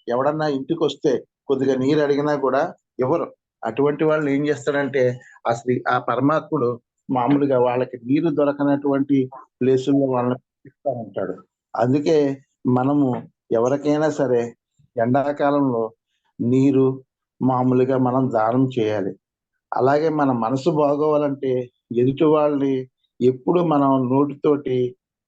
ఎవడన్నా ఇంటికి వస్తే కొద్దిగా నీరు అడిగినా కూడా ఎవరు. అటువంటి వాళ్ళు ఏం చేస్తాడంటే అసలు ఆ పరమాత్ముడు మామూలుగా వాళ్ళకి నీరు దొరకనటువంటి ప్లేసుల్లో వాళ్ళని ఇస్తా ఉంటాడు. అందుకే మనము ఎవరికైనా సరే ఎండాకాలంలో నీరు మామూలుగా మనం దానం చేయాలి. అలాగే మన మనసు బాగోవాలంటే ఎదుటి వాళ్ళని ఎప్పుడు మనం నోటితోటి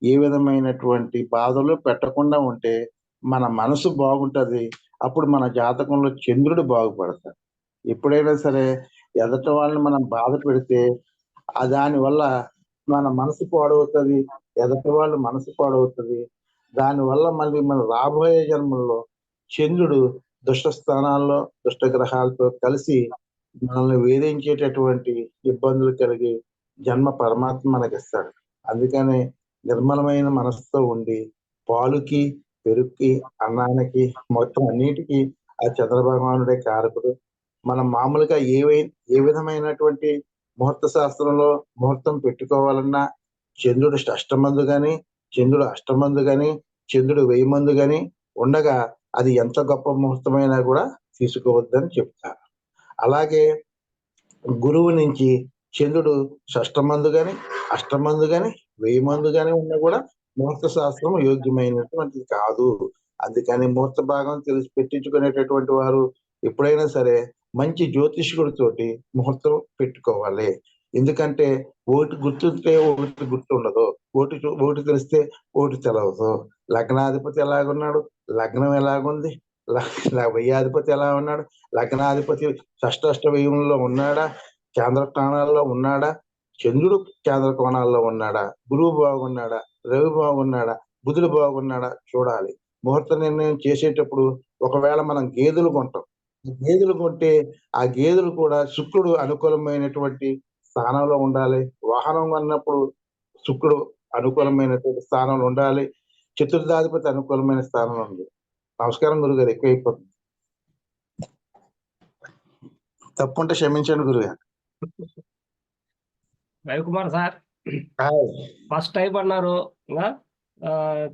ఏ విధమైనటువంటి బాధలు పెట్టకుండా ఉంటే మన మనసు బాగుంటది. అప్పుడు మన జాతకంలో చంద్రుడు బాగుపడతాడు. ఎప్పుడైనా సరే ఎదుటి వాళ్ళని మనం బాధ పెడితే దానివల్ల మన మనసు పాడవుతుంది, ఎదుటి వాళ్ళ మనసు పాడవుతుంది. దానివల్ల మళ్ళీ మన రాబోయే జన్మల్లో చంద్రుడు దుష్ట స్థానాల్లో దుష్ట గ్రహాలతో కలిసి మనల్ని వేధించేటటువంటి ఇబ్బందులు కలిగి జన్మ పరమాత్మ మనకిస్తాడు. అందుకని నిర్మలమైన మనసుతో ఉండి పాలుకి, పెరుగుకి, అన్నానికి మొత్తం అన్నిటికీ ఆ చంద్ర భగవానుడే కారకుడు. మనం మామూలుగా ఏ విధమైనటువంటి ముహూర్త శాస్త్రంలో ముహూర్తం పెట్టుకోవాలన్నా చంద్రుడు అష్టమందు గాని, చంద్రుడు అష్టమందు గాని, చంద్రుడు 1000 మందు గాని ఉండగా అది ఎంత గొప్ప ముహూర్తమైనా కూడా తీసుకోవద్దని చెప్తారు. అలాగే గురువు నుంచి చంద్రుడు షష్టమందు గాని, అష్టమందు గాని, 1000 మందు గాని ఉన్నా కూడా ముహూర్త శాస్త్రం యోగ్యమైనటువంటిది కాదు. అందుకని ముహూర్త భాగం తెలిసి పెట్టించుకునేటటువంటి వారు ఎప్పుడైనా సరే మంచి జ్యోతిష్కుడితోటి ముహూర్తం పెట్టుకోవాలి. ఎందుకంటే ఒకటి గుర్తుంటే ఒకటి గుర్తుండదు, ఒకటి తెలిస్తే ఒకటి తెలవదు. లగ్నాధిపతి ఎలాగున్నాడు, లగ్నం ఎలాగుంది, వ్యయాధిపతి ఎలా ఉన్నాడు, లగ్నాధిపతి షష్ఠ వ్యయంలో ఉన్నాడా, కేంద్ర స్థానాల్లో ఉన్నాడా, చంద్రుడు కేంద్ర కోణాల్లో ఉన్నాడా, గురువు బాగున్నాడా, రవి బాగున్నాడా, బుధుడు బాగున్నాడా చూడాలి. ముహూర్త నిర్ణయం చేసేటప్పుడు ఒకవేళ మనం గేదెలు కొంటాం, గేదెలు కొంటే ఆ గేదెలు కూడా శుక్రుడు అనుకూలమైనటువంటి స్థానంలో ఉండాలి. వాహనం అన్నప్పుడు శుక్రుడు అనుకూలమైనటువంటి స్థానంలో ఉండాలి. చతుర్థాధిపతి అనుకూలమైన స్థానంలో ఉంది. నమస్కారం గురుగారు, ఎక్కువైపోతుంది. తప్పుంటే క్షమించండి గురుగారు. రవికుమార్ సార్ ఫస్ట్ టైం అన్నారు,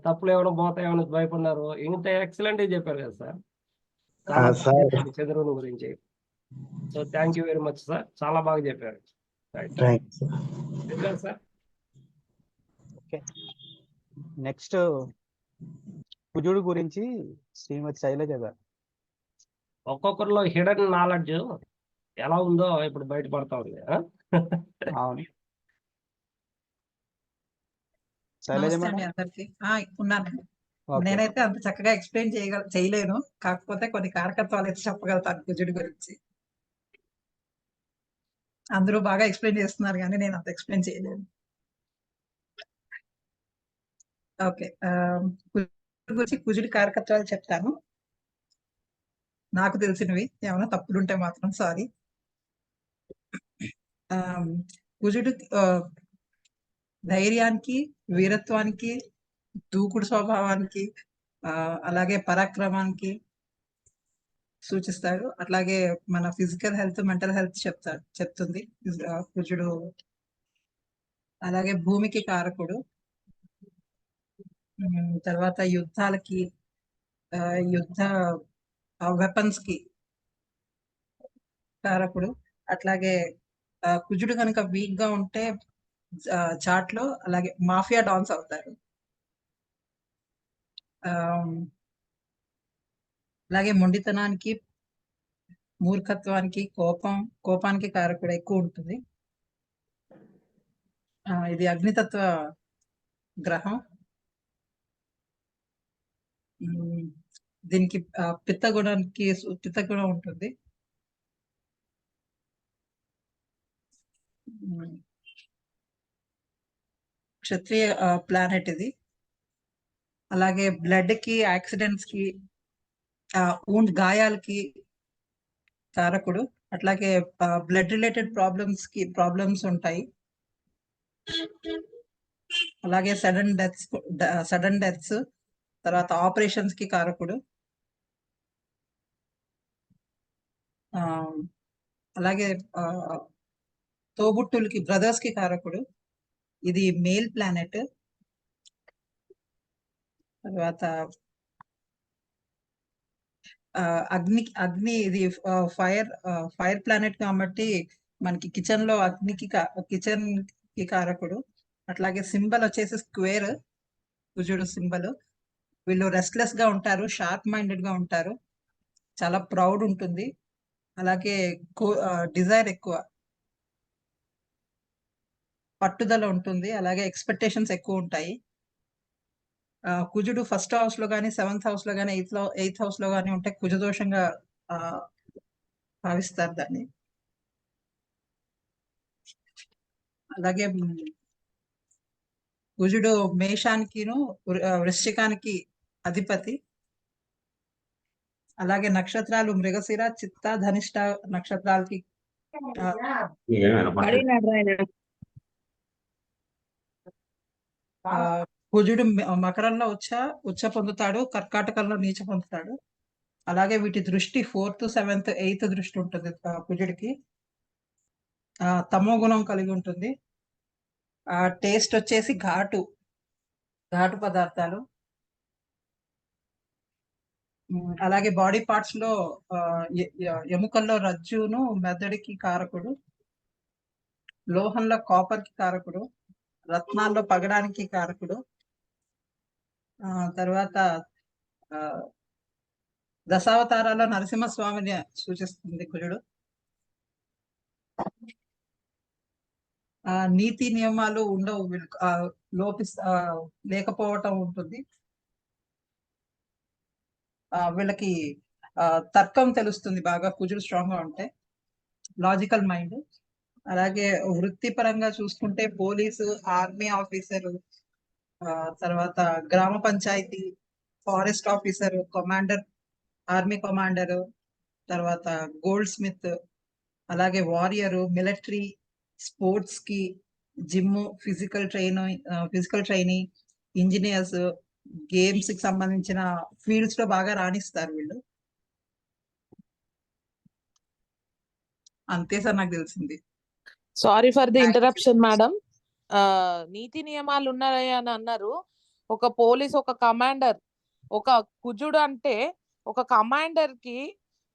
తప్పులు ఏమైనా పోతాయేమో భయపడినారు. ఇంత ఎక్సలెంట్ చెప్పారు కదా సార్, చంద్రుని గురించి. So thank you very much sir, చాలా బాగా చెప్పారు. సార్ ఓకే, నెక్స్ట్ కుజుడు గురించి శ్రీమతి శైలజ గారు. ఒక్కొక్కరిలో హిడెన్ నాలెడ్జ్ ఎలా ఉందో ఇప్పుడు బయటపడతా ఉంది. అవును, అందరికి ఉన్నాను. నేనైతే అంత చక్కగా ఎక్స్ప్లెయిన్ చేయలేను, కాకపోతే కొన్ని కారకత్వాలు అయితే చెప్పగలుగుతాను కుజుడి గురించి. అందరూ బాగా ఎక్స్ప్లెయిన్ చేస్తున్నారు కానీ నేను అంత ఎక్స్ప్లెయిన్ చేయలేను. ఓకే, గురించి కుజుడి కారకత్వాలు చెప్తాను. నాకు తెలిసినవి, ఏమైనా తప్పులుంటే మాత్రం సారీ. కుజుడు ధైర్యానికి, వీరత్వానికి, దూకుడు స్వభావానికి, అలాగే పరాక్రమానికి సూచిస్తాడు. అట్లాగే మన ఫిజికల్ హెల్త్, మెంటల్ హెల్త్ చెప్తుంది కుజుడు. అలాగే భూమికి కారకుడు. తర్వాత యుద్ధాలకి, యుద్ధ వెపన్స్ కి కారకుడు. అట్లాగే కుజుడు కనుక వీక్ గా ఉంటే చార్ట్ లో అలాగే మాఫియా డాన్స్ అవుతారు. అలాగే మొండితనానికి, మూర్ఖత్వానికి, కోపానికి కారకుడు ఎక్కువ ఉంటుంది. ఇది అగ్నితత్వ గ్రహం. దీనికి పిత్త గుణం ఉంటుంది. క్షత్రియ ప్లానెట్ ఇది. అలాగే బ్లడ్ కి, యాక్సిడెంట్స్ కి, గాయాలకి కారకుడు. అట్లాగే బ్లడ్ రిలేటెడ్ ప్రాబ్లమ్స్ ఉంటాయి. అలాగే సడన్ డెత్స్, తర్వాత ఆపరేషన్స్ కి కారకుడు. అలాగే తోబుట్టులకి, బ్రదర్స్ కి కారకుడు. ఇది మేల్ ప్లానెట్. తర్వాత అగ్ని ఇది ఫైర్ ప్లానెట్ కాబట్టి మనకి కిచెన్ లో కిచెన్ కి కారకుడు. అట్లాగే సింబల్ వచ్చేసి స్క్వేర్, కుజుడు సింబల్. వీళ్ళు రెస్ట్లెస్ గా ఉంటారు, షార్ప్ మైండెడ్ గా ఉంటారు, చాలా ప్రౌడ్ ఉంటుంది, అలాగే డిజైర్ ఎక్కువ, పట్టుదల ఉంటుంది, అలాగే ఎక్స్పెక్టేషన్స్ ఎక్కువ ఉంటాయి. కుజుడు ఫస్ట్ హౌస్ లో గానీ, 7th హౌస్ లో గానీ, 8th హౌస్ లో గానీ ఉంటే కుజదోషంగా భావిస్తారు దాన్ని. అలాగే కుజుడు మేషానికిను వృశ్చికానికి అధిపతి. అలాగే నక్షత్రాలు మృగశిర, చిత్త, ధనిష్ట నక్షత్రాలకి కుజుడు మకరంలో ఉచ్చ పొందుతాడు, కర్కాటకంలో నీచ పొందుతాడు. అలాగే వీటి దృష్టి 4th, 7th, 8th దృష్టి ఉంటుంది కుజుడికి. తమో గుణం కలిగి ఉంటుంది. టేస్ట్ వచ్చేసి ఘాటు పదార్థాలు. అలాగే బాడీ పార్ట్స్ లో ఎముకల్లో రజ్జును మెదడుకి కారకుడు, లోహంలో కాపర్ కి కారకుడు, రత్నాల్లో పగడానికి కారకుడు. తర్వాత దశావతారాల్లో నరసింహస్వామిని సూచిస్తుంది కుజుడు. నీతి నియమాలు ఉండవు, లేకపోవటం ఉంటుంది. వీళ్ళకి తర్కం తెలుస్తుంది బాగా, కుజుడు స్ట్రాంగ్ గా ఉంటే, లాజికల్ మైండ్. అలాగే వృత్తిపరంగా చూసుకుంటే పోలీసు, ఆర్మీ ఆఫీసరు, తర్వాత గ్రామ పంచాయతీ, forest officer, commander, army commander, తర్వాత గోల్డ్ స్మిత్, అలాగే వారియర్, మిలిటరీ, స్పోర్ట్స్ కి, gym, physical training, engineers, games కి సంబంధించిన ఫీల్డ్స్ లో బాగా రాణిస్తారు వీళ్ళు. అంతే సార్ నాకు తెలిసింది. Sorry for the interruption madam. నీతి నియమాలు ఉన్నాయని అన్నారు. ఒక పోలీస్, ఒక కమాండర్, ఒక కుజుడు అంటే ఒక కమాండర్ కి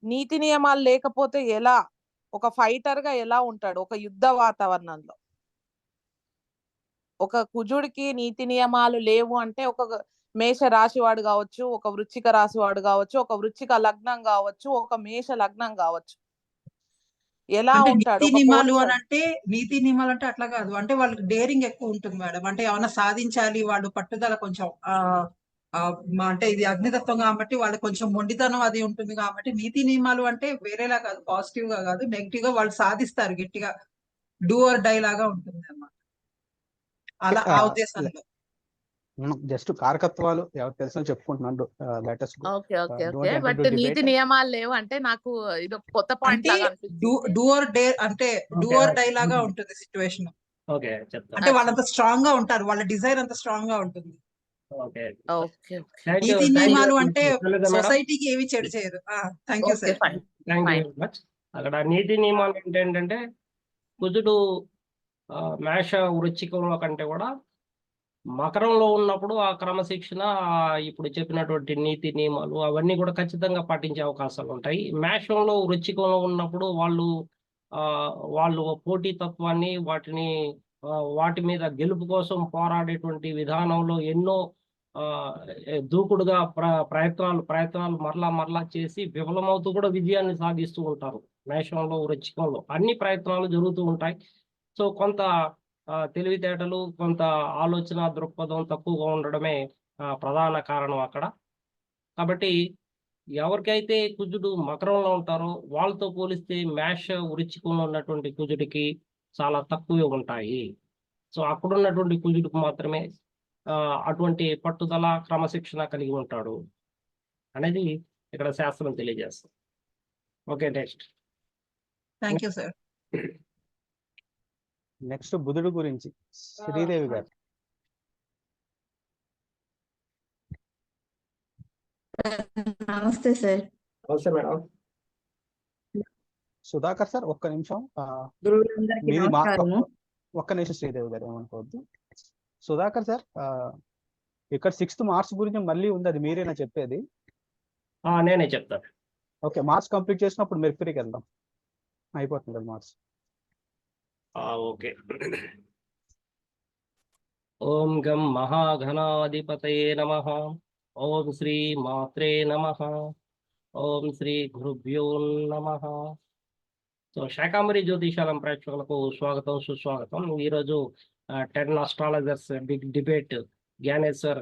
నీతి నియమాలు లేకపోతే ఎలా, ఒక ఫైటర్ గా ఎలా ఉంటాడు ఒక యుద్ధ వాతావరణంలో? ఒక కుజుడికి నీతి నియమాలు లేవు అంటే ఒక మేష రాశివాడు కావచ్చు, ఒక వృశ్చిక రాశివాడు కావచ్చు, ఒక వృశ్చిక లగ్నం కావచ్చు, ఒక మేష లగ్నం కావచ్చు, ఎలా ఉంటాడు? నీతి నియమాలు అంటే అట్లా కాదు, అంటే వాళ్ళకి డేరింగ్ ఎక్కువ ఉంటుంది మేడం. అంటే ఏమైనా సాధించాలి, వాళ్ళు పట్టుదల కొంచెం అంటే ఇది అగ్నితత్వం కాబట్టి వాళ్ళకి కొంచెం మొండితనం అది ఉంటుంది. కాబట్టి నీతి నియమాలు అంటే వేరేలా కాదు, పాజిటివ్ గా కాదు, నెగిటివ్ గా వాళ్ళు సాధిస్తారు గట్టిగా, డూ ఆర్ డై లాగా ఉంటుంది అన్నమాట. అలా ఆ ఉద్దేశంలో జస్ట్ కారకత్వాలు ఎవరు తెలుసో చెప్పుకుంటున్నాను. బట్ నీతి నియమాలు లేవు అంటే నాకు ఇది కొత్త పాయింట్ లాగా అనిపిస్తుంది. డూ ఆర్ డే అంటే డూ ఆర్ డై లాగా ఉంటుంది సిచ్యువేషన్. ఓకే, అంటే వాళ్ళంత స్ట్రాంగ్ గా ఉంటారు, వాళ్ళ డిజైర్ అంత స్ట్రాంగ్ గా ఉంటుంది. నీతి నియమాలు అంటే సొసైటీకి ఏవి చెడు చేయరు. Thank you sir. Thank you very much. అక్కడ నీతి నియమాలు ఏంటంటే కుజుడు మేష వృశ్చికంలో కంటే కూడా మకరంలో ఉన్నప్పుడు ఆ క్రమశిక్షణ, ఇప్పుడు చెప్పినటువంటి నీతి నియమాలు అవన్నీ కూడా ఖచ్చితంగా పాటించే అవకాశాలు ఉంటాయి. మేషంలో వృశ్చికంలో ఉన్నప్పుడు వాళ్ళు పోటీతత్వాన్ని, వాటి మీద గెలుపు కోసం పోరాడేటువంటి విధానంలో ఎన్నో దూకుడుగా ప్రయత్నాలు మరలా చేసి విఫలమవుతూ కూడా విజయాన్ని సాధిస్తూ ఉంటారు. మేషంలో వృశ్చికంలో అన్ని ప్రయత్నాలు జరుగుతూ ఉంటాయి. సో కొంత తెలివితేటలు, కొంత ఆలోచన దృక్పథం తక్కువగా ఉండడమే ప్రధాన కారణం అక్కడ. కాబట్టి ఎవరికైతే కుజుడు మకరంలో ఉంటారో వాళ్ళతో పోలిస్తే మేష వృశ్చికంలో ఉన్నటువంటి కుజుడికి చాలా తక్కువే ఉంటాయి. సో అక్కడ ఉన్నటువంటి కుజుడికి మాత్రమే అటువంటి పట్టుదల, క్రమశిక్షణ కలిగి ఉంటాడు అనేది ఇక్కడ శాస్త్రం తెలియజేస్తుంది. Okay, next. Thank you sir. Next బుధుడు గురించి శ్రీదేవి గారు. నమస్తే సార్. నమస్తే మేడం. సుధాకర్ సార్ ఒక్క నిమిషం. ఒక్క నిమిషం శ్రీదేవి గారు, ఏమనుకోవద్దు. సుధాకర్ సార్, ఇక్కడ 6th మార్చ్ గురించి మళ్ళీ ఉంది, అది మీరేనా చెప్పేది? నేనే చెప్తాను. ఓకే, మార్చ్ కంప్లీట్ చేసినప్పుడు మెర్క్యూరీకి వెళ్దాం, అయిపోతుంది కదా మార్చ్. ఓకే. ఓం గం మహాఘనాధిపతయే నమః. ఓం శ్రీ మాత్రే నమః. ఓం శ్రీ గురుభ్యో నమః. సో శాకాంబరి జ్యోతిషాలం ప్రేక్షకులకు స్వాగతం, సుస్వాగతం. ఈరోజు 10 astrologers big debate Jnaneshwar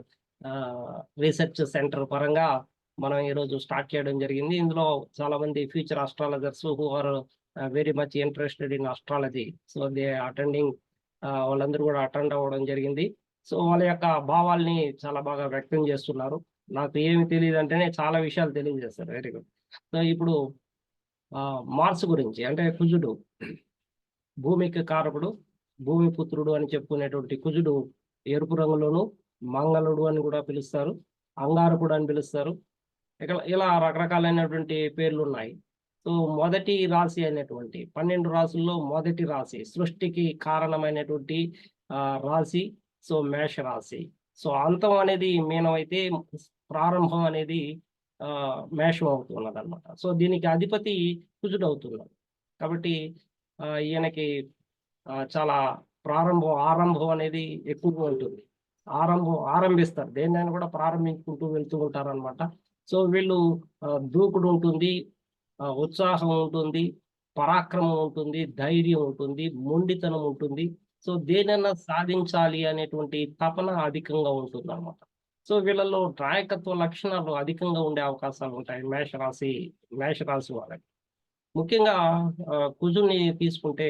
research centre పరంగా మనం ఈరోజు స్టార్ట్ చేయడం జరిగింది. ఇందులో చాలా మంది future astrologers who are very much interested in astrology, so they attending, వాళ్ళందరూ కూడా అటెండ్ అవ్వడం జరిగింది. సో వాళ్ళ యొక్క భావాల్ని చాలా బాగా వ్యక్తం చేస్తున్నారు. నాకు ఏమి తెలియదు అంటేనే చాలా విషయాలు తెలియజేస్తారు. Very good. సో ఇప్పుడు మార్స్ గురించి, అంటే కుజుడు భూమికి కారకుడు, భూమి పుత్రుడు అని చెప్పుకునేటువంటి కుజుడు ఎరుపు రంగులోను మంగళుడు అని కూడా పిలుస్తారు, అంగారకుడు అని పిలుస్తారు. ఇలా రకరకాలైనటువంటి పేర్లు ఉన్నాయి. సో మొదటి రాశి అనేటువంటి 12 రాశుల్లో మొదటి రాశి, సృష్టికి కారణమైనటువంటి రాశి సో మేష రాశి. సో అంతం అనేది మీనం అయితే ప్రారంభం అనేది మేషం అవుతున్నది అనమాట. సో దీనికి అధిపతి కుజుడు అవుతున్నాడు. కాబట్టి ఈయనకి చాలా ఆరంభం అనేది ఎక్కువగా ఉంటుంది. ఆరంభిస్తారు, దేన్నైనా కూడా ప్రారంభించుకుంటూ వెళ్తూ ఉంటారు అనమాట. సో వీళ్ళు దూకుడు ఉంటుంది, ఉత్సాహం ఉంటుంది, పరాక్రమం ఉంటుంది, ధైర్యం ఉంటుంది, మొండితనం ఉంటుంది. సో దేనైనా సాధించాలి అనేటువంటి తపన అధికంగా ఉంటుంది అనమాట. సో వీళ్ళలో నాయకత్వ లక్షణాలు అధికంగా ఉండే అవకాశాలు ఉంటాయి మేషరాశి వాళ్ళకి. ముఖ్యంగా కుజుని తీసుకుంటే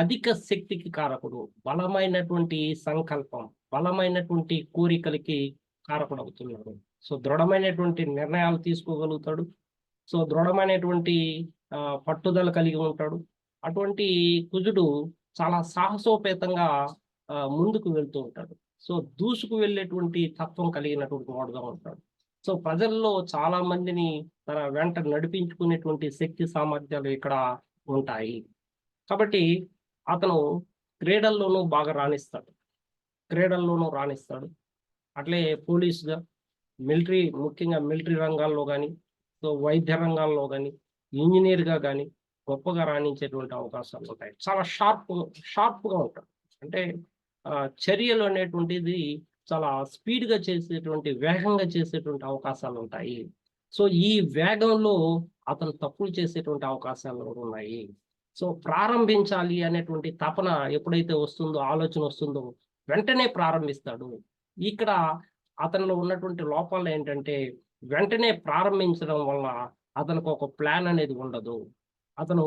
అధిక శక్తికి కారకుడు, బలమైనటువంటి సంకల్పం, బలమైనటువంటి కోరికలకి కారకుడు అవుతున్నాడు. సో దృఢమైనటువంటి నిర్ణయాలు తీసుకోగలుగుతాడు. సో దృఢమైనటువంటి పట్టుదల కలిగి ఉంటాడు. అటువంటి కుజుడు చాలా సాహసోపేతంగా ముందుకు వెళ్తూ ఉంటాడు. సో దూసుకు వెళ్ళేటువంటి తత్వం కలిగినటువంటి వాడుగా ఉంటాడు. సో ప్రజల్లో చాలా మందిని తన వెంట నడిపించుకునేటువంటి శక్తి సామర్థ్యాలు ఇక్కడ ఉంటాయి. కాబట్టి అతను క్రీడల్లోనూ బాగా రాణిస్తాడు. అట్లే పోలీసుగా, ముఖ్యంగా మిలిటరీ రంగాల్లో కానీ, సో వైద్య రంగాల్లో కానీ, ఇంజనీర్గా కానీ గొప్పగా రాణించేటువంటి అవకాశాలు ఉంటాయి. చాలా షార్ప్గా ఉంటాడు. అంటే చర్యలు అనేటువంటిది చాలా స్పీడ్గా చేసేటువంటి, వేగంగా చేసేటువంటి అవకాశాలు ఉంటాయి. సో ఈ వేగంలో అతను తప్పులు చేసేటువంటి అవకాశాలు ఉన్నాయి. సో ప్రారంభించాలి అనేటువంటి తపన ఎప్పుడైతే ఆలోచన వస్తుందో వెంటనే ప్రారంభిస్తాడు. ఇక్కడ అతనిలో ఉన్నటువంటి లోపాలు ఏంటంటే, వెంటనే ప్రారంభించడం వల్ల అతనికి ఒక ప్లాన్ అనేది ఉండదు. అతను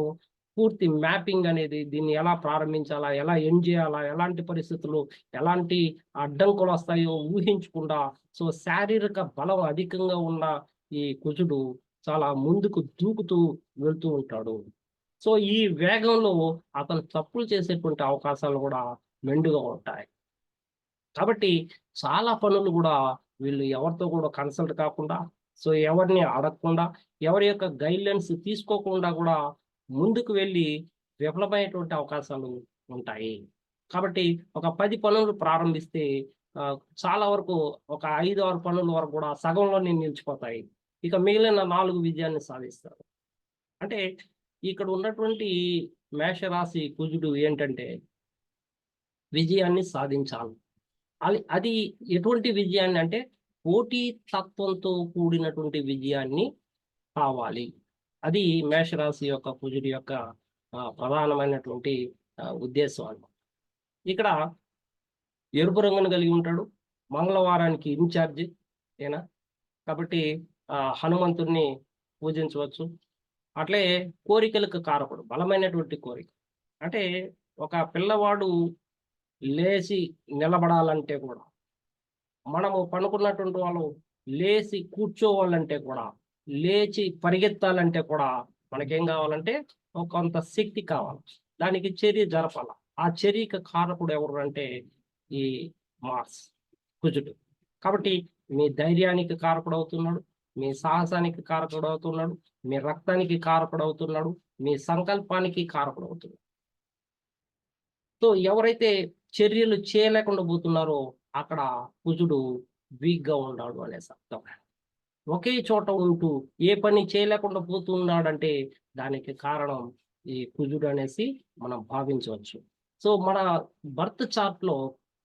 పూర్తి మ్యాపింగ్ అనేది, దీన్ని ఎలా ప్రారంభించాలా, ఎలా ఎండ్ చేయాలా, ఎలాంటి పరిస్థితులు, ఎలాంటి అడ్డంకులు వస్తాయో ఊహించకుండా, సో శారీరక బలం అధికంగా ఉన్న ఈ కుజుడు చాలా ముందుకు దూకుతూ వెళ్తూ ఉంటాడు. సో ఈ వేగంలో అతను తప్పులు చేసేటువంటి అవకాశాలు కూడా మెండుగా ఉంటాయి. కాబట్టి చాలా పనులు కూడా వీళ్ళు ఎవరితో కూడా కన్సల్ట్ కాకుండా, సో ఎవరిని అడగకుండా, ఎవరి యొక్క గైడ్లైన్స్ తీసుకోకుండా కూడా ముందుకు వెళ్ళి విఫలమయ్యేటువంటి అవకాశాలు ఉంటాయి. కాబట్టి ఒక 10 పనులు ప్రారంభిస్తే చాలా వరకు ఒక 5-6 పనుల వరకు కూడా సగంలోనే నిలిచిపోతాయి. ఇక మిగిలిన 4 విజయాన్ని సాధిస్తారు. అంటే ఇక్కడ ఉన్నటువంటి మేషరాశి కుజుడు ఏంటంటే విజయాన్ని సాధించాలి. అది ఎటువంటి విజయాన్ని అంటే పోటీ తత్వంతో కూడినటువంటి విజయాన్ని కావాలి. అది మేషరాశి యొక్క కుజుడి యొక్క ప్రధానమైనటువంటి ఉద్దేశం అన్నమాట. ఇక్కడ ఎరుపు రంగును కలిగి ఉంటాడు, మంగళవారానికి ఇన్ఛార్జి ఏనా, కాబట్టి హనుమంతుడిని పూజించవచ్చు. అట్లే కోరికలకు కారకుడు, బలమైనటువంటి కోరిక. అంటే ఒక పిల్లవాడు లేచి నిలబడాలంటే కూడా, మనము పనుకున్నటువంటి వాళ్ళు లేచి కూర్చోవాలంటే కూడా, లేచి పరిగెత్తాలంటే కూడా మనకేం కావాలంటే కొంత శక్తి కావాలి. దానికి చర్య జరపాల. ఆ చర్యకి కారకుడు ఎవరు అంటే ఈ మార్స్, కుజుడు. కాబట్టి మీ ధైర్యానికి కారకుడు అవుతున్నాడు, మీ సాహసానికి కారకుడు అవుతున్నాడు, మీ రక్తానికి కారకుడు అవుతున్నాడు, మీ సంకల్పానికి కారకుడు అవుతున్నాడు. సో ఎవరైతే చర్యలు చేయలేకుండా పోతున్నారో అక్కడ కుజుడు వీక్ గా ఉన్నాడు అనేసి అర్థం. ఒకే చోట ఉంటూ ఏ పని చేయలేకుండా పోతున్నాడంటే దానికి కారణం ఈ కుజుడు అనేసి మనం భావించవచ్చు. సో మన బర్త్ చార్ట్ లో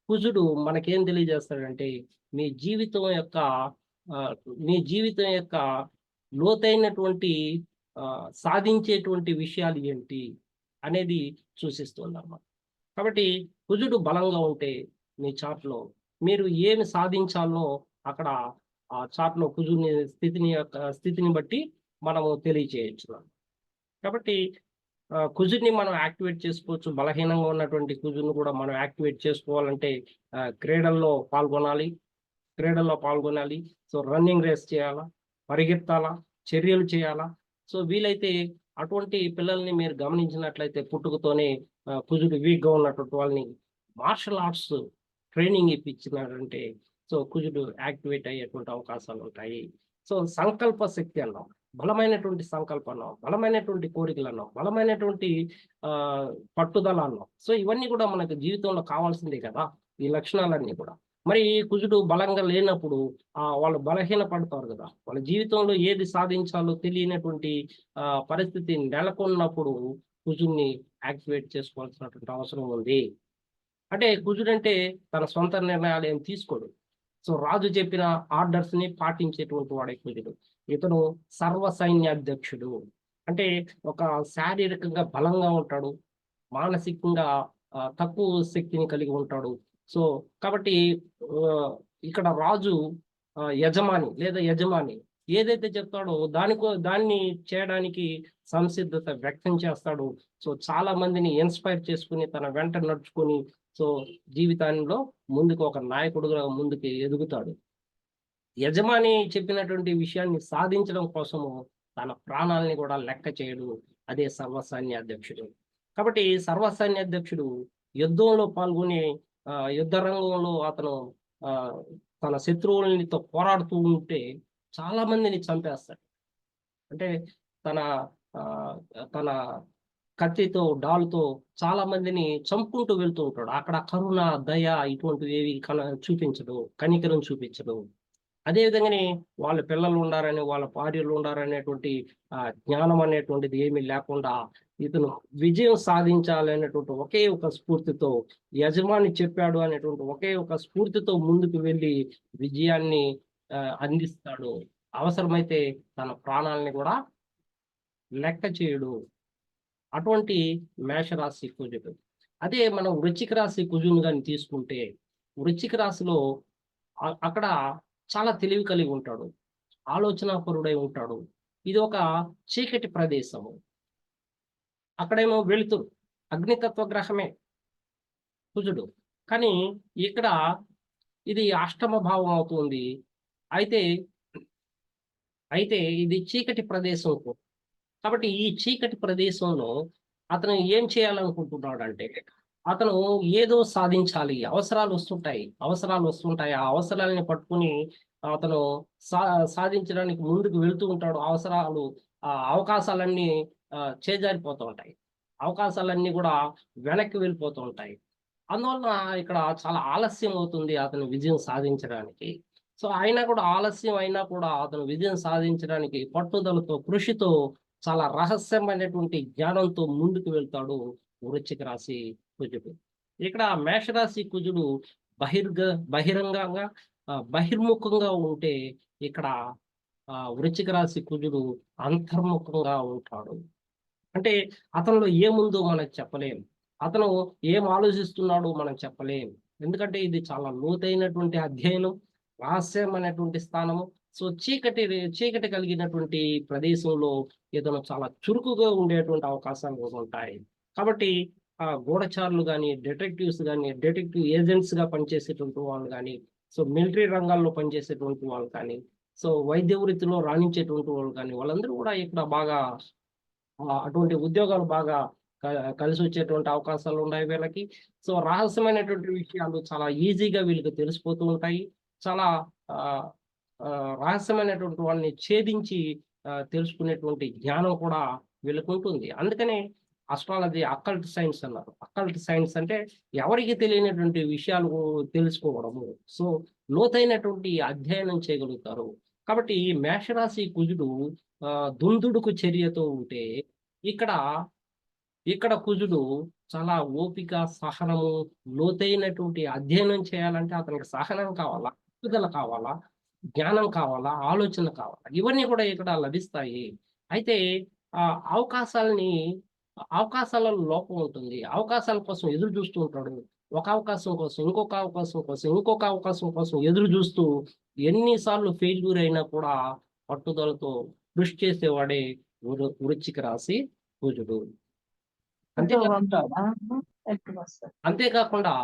కుజుడు మనకేం తెలియజేస్తాడంటే మీ జీవితం యొక్క మీ జీవితం యొక్క లోతైనటువంటి సాధించేటువంటి విషయాలు ఏంటి అనేది సూచిస్తుంది అన్నమాట. కాబట్టి కుజుడు బలంగా ఉంటే మీ చార్ట్లో మీరు ఏమి సాధించాలో అక్కడ ఆ చార్ట్లో కుజుని స్థితిని బట్టి మనము తెలియచేయచ్చు. కాబట్టి కుజుని మనం యాక్టివేట్ చేసుకోవచ్చు. బలహీనంగా ఉన్నటువంటి కుజుని కూడా మనం యాక్టివేట్ చేసుకోవాలంటే క్రీడల్లో పాల్గొనాలి. సో రన్నింగ్ రేస్ చేయాలా, పరిగెత్తాలా, చర్యలు చేయాలా. సో వీలైతే అటువంటి పిల్లల్ని మీరు గమనించినట్లయితే పుట్టుకతోనే కుజుడు వీక్గా ఉన్నటువంటి వాళ్ళని మార్షల్ ఆర్ట్స్ ట్రైనింగ్ ఇప్పించినారంటే సో కుజుడు యాక్టివేట్ అయ్యేటువంటి అవకాశాలు ఉంటాయి. సో సంకల్ప శక్తి అన్నాం, బలమైనటువంటి సంకల్పం అన్నాం, బలమైనటువంటి కోరికలు అన్నాం, బలమైనటువంటి పట్టుదల అన్నాం. సో ఇవన్నీ కూడా మనకు జీవితంలో కావాల్సిందే కదా, ఈ లక్షణాలన్నీ కూడా. మరి కుజుడు బలంగా లేనప్పుడు వాళ్ళు బలహీన పడతారు కదా. వాళ్ళ జీవితంలో ఏది సాధించాలో తెలియనటువంటి పరిస్థితి నెలకొన్నప్పుడు కుజుడిని యాక్టివేట్ చేసుకోవాల్సినటువంటి అవసరం ఉంది. అంటే కుజుడు అంటే తన సొంత నిర్ణయాలు ఏం తీసుకోడు. సో రాజు చెప్పిన ఆర్డర్స్ ని పాటించేటువంటి వాడే కుజుడు. ఇతను సర్వ సైన్యాధ్యక్షుడు. అంటే ఒక శారీరకంగా బలంగా ఉంటాడు, మానసికంగా తక్కువ శక్తిని కలిగి ఉంటాడు. సో కాబట్టి ఇక్కడ రాజు యజమాని ఏదైతే చెప్తాడో దాన్ని చేయడానికి సంసిద్ధత వ్యక్తం చేస్తాడు. సో చాలా మందిని ఇన్స్పైర్ చేసుకుని తన వెంట నడుచుకొని సో జీవితంలో ముందుకు ఒక నాయకుడుగా ముందుకు ఎదుగుతాడు. యజమాని చెప్పినటువంటి విషయాన్ని సాధించడం కోసము తన ప్రాణాలని కూడా లెక్క చేయడు. అదే సర్వసైన్యాధ్యక్షుడు. కాబట్టి సర్వసైన్యాధ్యక్షుడు యుద్ధంలో పాల్గొని యుద్ధ రంగంలో అతను తన శత్రువులతో పోరాడుతూ ఉంటే చాలా మందిని చంపేస్తాడు. అంటే తన కత్తితో డాలుతో చాలా మందిని చంపుకుంటూ వెళ్తూ ఉంటాడు. అక్కడ కరుణ, దయ ఇటువంటివి ఏవి చూపించడు, కనికరం చూపించడు. అదేవిధంగానే వాళ్ళ పిల్లలు ఉండారని, వాళ్ళ భార్యలు ఉండారనేటువంటి జ్ఞానం అనేటువంటిది ఏమీ లేకుండా ఇతను విజయం సాధించాలనేటువంటి ఒకే ఒక స్ఫూర్తితో, యజమాని చెప్పాడు అనేటువంటి ఒకే ఒక స్ఫూర్తితో ముందుకు వెళ్ళి విజయాన్ని అందిస్తాడు. అవసరమైతే తన ప్రాణాలని కూడా లెక్క చేయడు. అటువంటి మేషరాశి కుజుడు. అదే మనం వృశ్చిక రాశి కుజుని కానీ తీసుకుంటే, వృశ్చిక రాశిలో అక్కడ చాలా తెలివి కలిగి ఉంటాడు, ఆలోచనాపరుడై ఉంటాడు. ఇది ఒక చీకటి ప్రదేశము. అక్కడేమో వెలుతురు, అగ్నితత్వ గ్రహమే కుజుడు. కానీ ఇక్కడ ఇది అష్టమ భావం అవుతుంది. అయితే ఇది చీకటి ప్రదేశం. కాబట్టి ఈ చీకటి ప్రదేశంలో అతను ఏం చేయాలనుకుంటున్నాడు అంటే, అతను ఏదో సాధించాలి. అవసరాలు వస్తుంటాయి. ఆ అవసరాలని పట్టుకుని అతను సాధించడానికి ముందుకు వెళ్తూ ఉంటాడు. అవకాశాలన్నీ చేజారిపోతూ ఉంటాయి. అవకాశాలన్నీ కూడా వెనక్కి వెళ్ళిపోతూ ఉంటాయి. అందువల్ల ఇక్కడ చాలా ఆలస్యం అవుతుంది అతను విజయం సాధించడానికి. సో అయినా కూడా ఆలస్యం అయినా కూడా అతను విజయం సాధించడానికి పట్టుదలతో, కృషితో, చాలా రహస్యమైనటువంటి జ్ఞానంతో ముందుకు వెళ్తాడు వృశ్చిక రాశి కుజుడు. ఇక్కడ మేషరాశి కుజుడు బహిరంగంగా బహిర్ముఖంగా ఉంటే, ఇక్కడ వృశ్చిక రాశి కుజుడు అంతర్ముఖంగా ఉంటాడు. అంటే అతనిలో ఏముందో మనకు చెప్పలేం, అతను ఏం ఆలోచిస్తున్నాడో మనం చెప్పలేం. ఎందుకంటే ఇది చాలా లోతైనటువంటి అధ్యయనం, రహస్యమైనటువంటి స్థానము. సో చీకటి కలిగినటువంటి ప్రదేశంలో ఇతను చాలా చురుకుగా ఉండేటువంటి అవకాశాలు ఉంటాయి. కాబట్టి గూఢచారులు కానీ, డిటెక్టివ్స్ కానీ, డిటెక్టివ్ ఏజెంట్స్ గా పనిచేసేటువంటి వాళ్ళు కానీ, సో మిలిటరీ రంగాల్లో పనిచేసేటువంటి వాళ్ళు కానీ, సో వైద్య వృత్తిలో రాణించేటువంటి వాళ్ళు కానీ, వాళ్ళందరూ కూడా ఇక్కడ బాగా అటువంటి ఉద్యోగాలు బాగా కలిసి వచ్చేటువంటి అవకాశాలు ఉన్నాయి వీళ్ళకి. సో రహస్యమైనటువంటి విషయాలు చాలా ఈజీగా వీళ్ళకి తెలిసిపోతూ ఉంటాయి. చాలా రహస్యమైనటువంటి వాళ్ళని ఛేదించి తెలుసుకునేటువంటి జ్ఞానం కూడా వీళ్ళకు ఉంటుంది. అందుకనే అస్ట్రాలజీ అకల్ట్ సైన్స్ అన్నారు. అకల్ట్ సైన్స్ అంటే ఎవరికి తెలియనటువంటి విషయాలు తెలుసుకోవడము. సో లోతైనటువంటి అధ్యయనం చేయగలుగుతారు. కాబట్టి ఈ మేషరాశి కుజుడు దుందుడుకు చర్యతో ఉంటే, ఇక్కడ కుజుడు చాలా ఓపిక, సహనము, లోతైనటువంటి అధ్యయనం చేయాలంటే అతనికి సహనం కావాలా, పట్టుదల కావాలా, జ్ఞానం కావాలా, ఆలోచన కావాలా, ఇవన్నీ కూడా ఇక్కడ లభిస్తాయి. అయితే ఆ అవకాశాలలో లోపం ఉంటుంది. అవకాశాల కోసం ఎదురు చూస్తూ ఉంటాడు. ఒక అవకాశం కోసం, ఇంకొక అవకాశం కోసం, ఇంకొక అవకాశం కోసం ఎదురు చూస్తూ ఎన్నిసార్లు ఫెయిల్యూర్ అయినా కూడా పట్టుదలతో కృషి చేసేవాడే వృశ్చిక రాశి కుజుడు. అంతేకాకుండా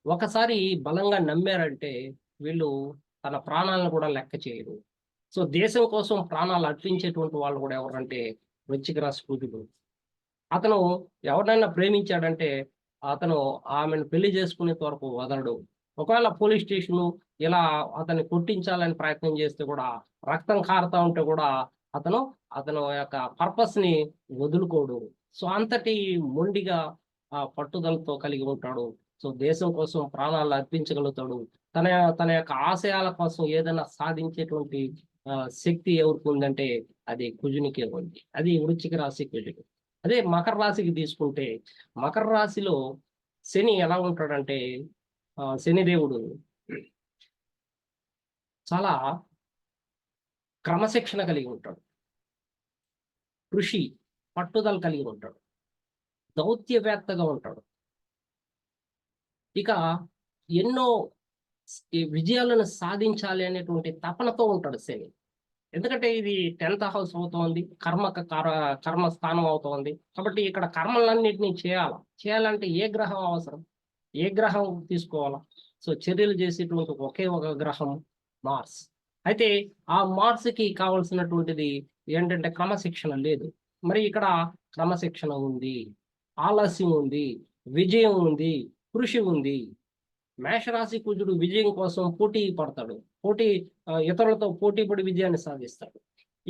ఒకసారి బలంగా నమ్మారంటే వీళ్ళు తన ప్రాణాలను కూడా లెక్క చేయరు. సో దేశం కోసం ప్రాణాలు అర్పించేటువంటి వాళ్ళు కూడా ఎవరంటే వృశ్చిక రాశి కుజుడు. అతను ఎవరినైనా ప్రేమించాడంటే అతను ఆమెను పెళ్లి చేసుకునేంత వరకు వదలడు. ఒకవేళ పోలీస్ స్టేషన్ ఇలా అతన్ని కొట్టించాలని ప్రయత్నం చేస్తే కూడా, రక్తం కారుతా ఉంటే కూడా అతను యొక్క పర్పస్ ని వదులుకోడు. సో అంతటి మొండిగా పట్టుదలతో కలిగి ఉంటాడు. సో దేశం కోసం ప్రాణాలు అర్పించగలుగుతాడు. తన యొక్క ఆశయాల కోసం ఏదైనా సాధించేటువంటి శక్తి ఎవరికి ఉందంటే అది కుజునికే ఉంది. అది వృశ్చిక రాశి కుజుడు. అదే మకర రాశికి తీసుకుంటే, మకర రాశిలో శని ఎలా ఉంటాడంటే, శనిదేవుడు చాలా క్రమశిక్షణ కలిగి ఉంటాడు, కృషి పట్టుదల కలిగి ఉంటాడు, దౌత్యవేత్తగా ఉంటాడు. ఇక ఎన్నో విజయాలను సాధించాలి అనేటువంటి తపనతో ఉంటాడు శని. ఎందుకంటే ఇది 10th హౌస్ అవుతోంది, కర్మ స్థానం అవుతోంది. కాబట్టి ఇక్కడ కర్మలన్నింటినీ చేయాలంటే ఏ గ్రహం అవసరం, ఏ గ్రహం తీసుకోవాలా? సో చర్యలు చేసేటువంటి ఒకే ఒక గ్రహం మార్స్. అయితే ఆ మార్స్కి కావాల్సినటువంటిది ఏంటంటే క్రమశిక్షణ లేదు. మరి ఇక్కడ క్రమశిక్షణ ఉంది, ఆలస్యం ఉంది, విజయం ఉంది, కృషి ఉంది. మేషరాశి కుజుడు విజయం కోసం పోటీ పడతాడు, ఇతరులతో పోటీ పడి విజయాన్ని సాధిస్తాడు.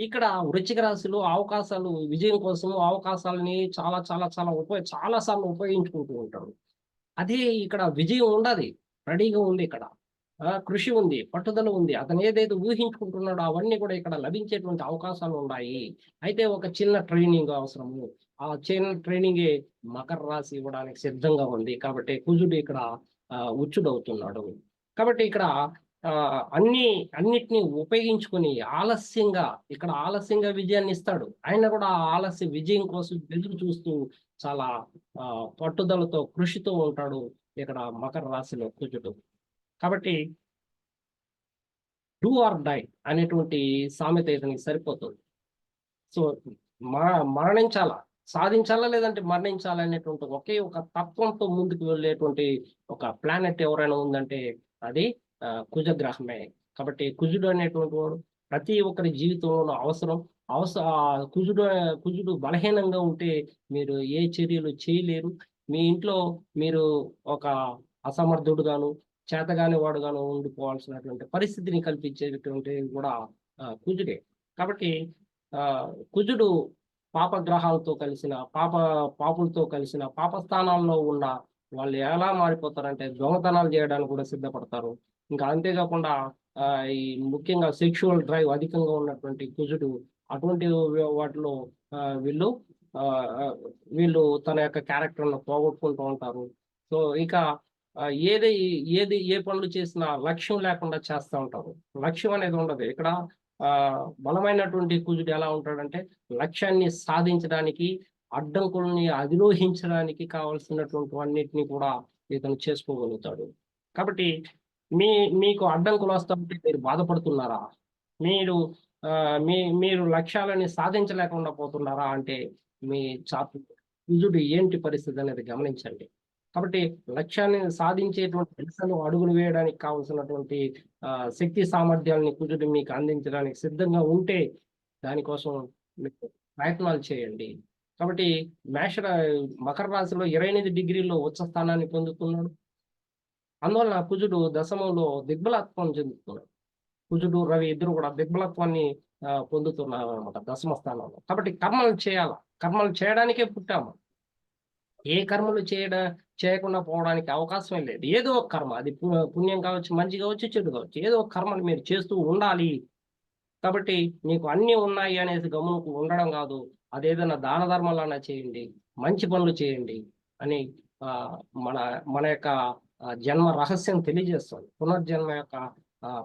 ఇక్కడ వృశ్చిక రాశిలో అవకాశాలు, విజయం కోసం అవకాశాలని చాలా చాలా చాలా చాలా సార్లు ఉపయోగించుకుంటూ ఉంటాడు. అదే ఇక్కడ విజయం ఉండదు, రెడీగా ఉంది. ఇక్కడ కృషి ఉంది, పట్టుదల ఉంది. అతను ఏదైతే ఊహించుకుంటున్నాడో అవన్నీ కూడా ఇక్కడ లభించేటువంటి అవకాశాలు ఉన్నాయి. అయితే ఒక చిన్న ట్రైనింగ్ అవసరము. ఆ చిన్న ట్రైనింగే మకర రాశి ఇవ్వడానికి సిద్ధంగా ఉంది. కాబట్టి కుజుడు ఇక్కడ ఉచ్చుడవుతున్నాడు. కాబట్టి ఇక్కడ అన్నిటినీ ఉపయోగించుకొని ఆలస్యంగా విజయాన్ని ఇస్తాడు. ఆయన కూడా ఆలస్య విజయం కోసం ఎదురు చూస్తూ చాలా పట్టుదలతో, కృషితో ఉంటాడు ఇక్కడ మకర రాశిలో కుజుడు. కాబట్టి డూ ఆర్ డై అనేటువంటి సామెత ఇతనికి సరిపోతుంది. సో మరణించాలా, సాధించాలా, లేదంటే మరణించాలా అనేటువంటి ఒకే ఒక తత్వంతో ముందుకు వెళ్ళేటువంటి ఒక ప్లానెట్ ఎవరైనా ఉందంటే అది కుజగ్రహమే. కాబట్టి కుజుడు అనేటువంటి వాడు ప్రతి ఒక్కరి జీవితంలో అవసరం. కుజుడు బలహీనంగా ఉంటే మీరు ఏ చర్యలు చేయలేరు. మీ ఇంట్లో మీరు ఒక అసమర్థుడుగాను, చేతగాని వాడుగాను ఉండిపోవాల్సినటువంటి పరిస్థితిని కల్పించేటువంటి కూడా కుజుడే. కాబట్టి కుజుడు పాపగ్రహాలతో కలిసిన పాపులతో కలిసిన పాపస్థానాల్లో ఉన్న వాళ్ళు ఎలా మారిపోతారంటే దొంగతనాలు చేయడానికి కూడా సిద్ధపడతారు. ఇంకా అంతేకాకుండా ఈ ముఖ్యంగా సెక్షువల్ డ్రైవ్ అధికంగా ఉన్నటువంటి కుజుడు అటువంటి వాటిలో వీళ్ళు తన యొక్క క్యారెక్టర్ను పోగొట్టుకుంటూ ఉంటారు. సో ఇక ఏ పనులు చేసినా లక్ష్యం లేకుండా చేస్తూ ఉంటారు. లక్ష్యం అనేది ఉండదు ఇక్కడ. బలమైనటువంటి కుజుడు ఎలా ఉంటాడంటే లక్ష్యాన్ని సాధించడానికి, అడ్డంకుల్ని అధిరోహించడానికి కావాల్సినటువంటి అన్నిటినీ కూడా ఇతను చేసుకోగలుగుతాడు. కాబట్టి మీకు అడ్డంకులు వస్తుంటే మీరు బాధపడుతున్నారా? మీరు లక్ష్యాలని సాధించలేకుండా పోతున్నారా అంటే మీ కుజుడు ఏంటి పరిస్థితి అనేది గమనించండి. కాబట్టి లక్ష్యాన్ని సాధించేటువంటి దిశలో అడుగులు వేయడానికి కావాల్సినటువంటి శక్తి సామర్థ్యాలని కుజుడు మీకు అందించడానికి సిద్ధంగా ఉంటే దానికోసం మీకు ప్రయత్నాలు చేయండి. కాబట్టి మకర రాశిలో 28 డిగ్రీల్లో ఉచ్చ స్థానాన్ని పొందుతున్నాడు. అందువల్ల కుజుడు దశమంలో దిగ్బలత్వం చెందుతున్నాడు. కుజుడు, రవి ఇద్దరు కూడా దిగ్బలత్వాన్ని పొందుతున్నారు అనమాట దశమ స్థానంలో. కాబట్టి కర్మలు చేయడానికే పుట్టాము. ఏ కర్మలు చేయకుండా పోవడానికి అవకాశమే లేదు. ఏదో ఒక కర్మ, అది పుణ్యం కావచ్చు, మంచి కావచ్చు, చెడు కావచ్చు, ఏదో ఒక కర్మను మీరు చేస్తూ ఉండాలి. కాబట్టి మీకు అన్నీ ఉన్నాయి అనేసి గమనకు ఉండడం కాదు, అదేదైనా దాన ధర్మాలన్నా చేయండి, మంచి పనులు చేయండి అని మన యొక్క జన్మ రహస్యం తెలియజేస్తుంది. పునర్జన్మ యొక్క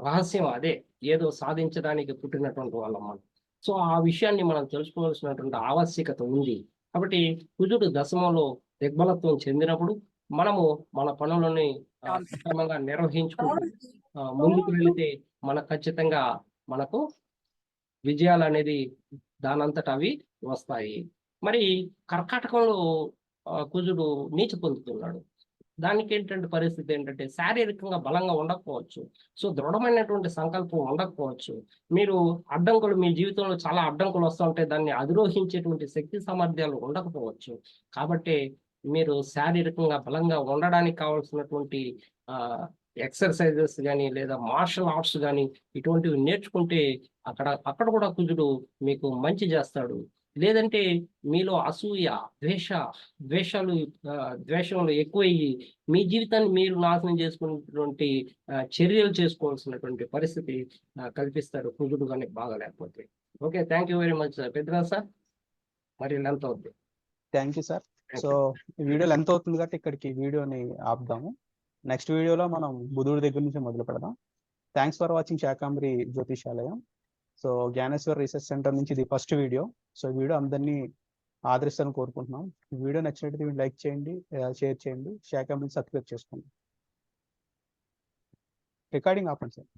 రహస్యం అదే, ఏదో సాధించడానికి పుట్టినటువంటి వాళ్ళం మనం. సో ఆ విషయాన్ని మనం తెలుసుకోవాల్సినటువంటి ఆవశ్యకత ఉంది. కాబట్టి కుజుడు దశమంలో దిగ్బలత్వం చెందినప్పుడు మనము మన పనులని సక్రమంగా నిర్వహించుకుంటూ ముందుకు వెళితే మనకు ఖచ్చితంగా మనకు విజయాలు అనేది దానంతట అవి వస్తాయి. మరి కర్కాటకంలో కుజుడు నీచ పొందుతున్నాడు. దానికి ఏంటంటే పరిస్థితి ఏంటంటే శారీరకంగా బలంగా ఉండకపోవచ్చు. సో దృఢమైనటువంటి సంకల్పం ఉండకపోవచ్చు. మీరు అడ్డంకులు, మీ జీవితంలో చాలా అడ్డంకులు వస్తూ ఉంటే దాన్ని అధిరోహించేటువంటి శక్తి సామర్థ్యాలు ఉండకపోవచ్చు. కాబట్టి మీరు శారీరకంగా బలంగా ఉండడానికి కావాల్సినటువంటి ఎక్సర్సైజెస్ కానీ లేదా మార్షల్ ఆర్ట్స్ కానీ ఇటువంటివి నేర్చుకుంటే అక్కడ కూడా కుజుడు మీకు మంచి చేస్తాడు. లేదంటే మీలో అసూయ, ద్వేషంలో ఎక్కువయ్యి మీ జీవితాన్ని మీరు నాశనం చేసుకున్నటువంటి చర్యలు చేసుకోవాల్సినటువంటి పరిస్థితి కల్పిస్తారు కుజుడు కానీ బాగాలేకపోతే. Okay, thank you very much sir. Peddaraju sir, మరి లెంత్ అవుతుంది. Thank you sir. సో ఈ వీడియో లెంత్ అవుతుంది కాబట్టి ఇక్కడికి వీడియోని ఆపుదాము. నెక్స్ట్ వీడియోలో మనం బుధుడి దగ్గర నుంచి మొదలు పెడదాం. Thanks for watching Shakambari Jyotishalayam. So Gnaneshwar research centre నుంచి ఇది ఫస్ట్ వీడియో. సో ఈ వీడియో అందరినీ ఆదరిస్తారని కోరుకుంటున్నాం. ఈ వీడియో నచ్చినట్లయితే లైక్ చేయండి, షేర్ చేయండి, శాకాంబరిని సబ్స్క్రైబ్ చేసుకోండి. రికార్డింగ్ ఆపండి సార్.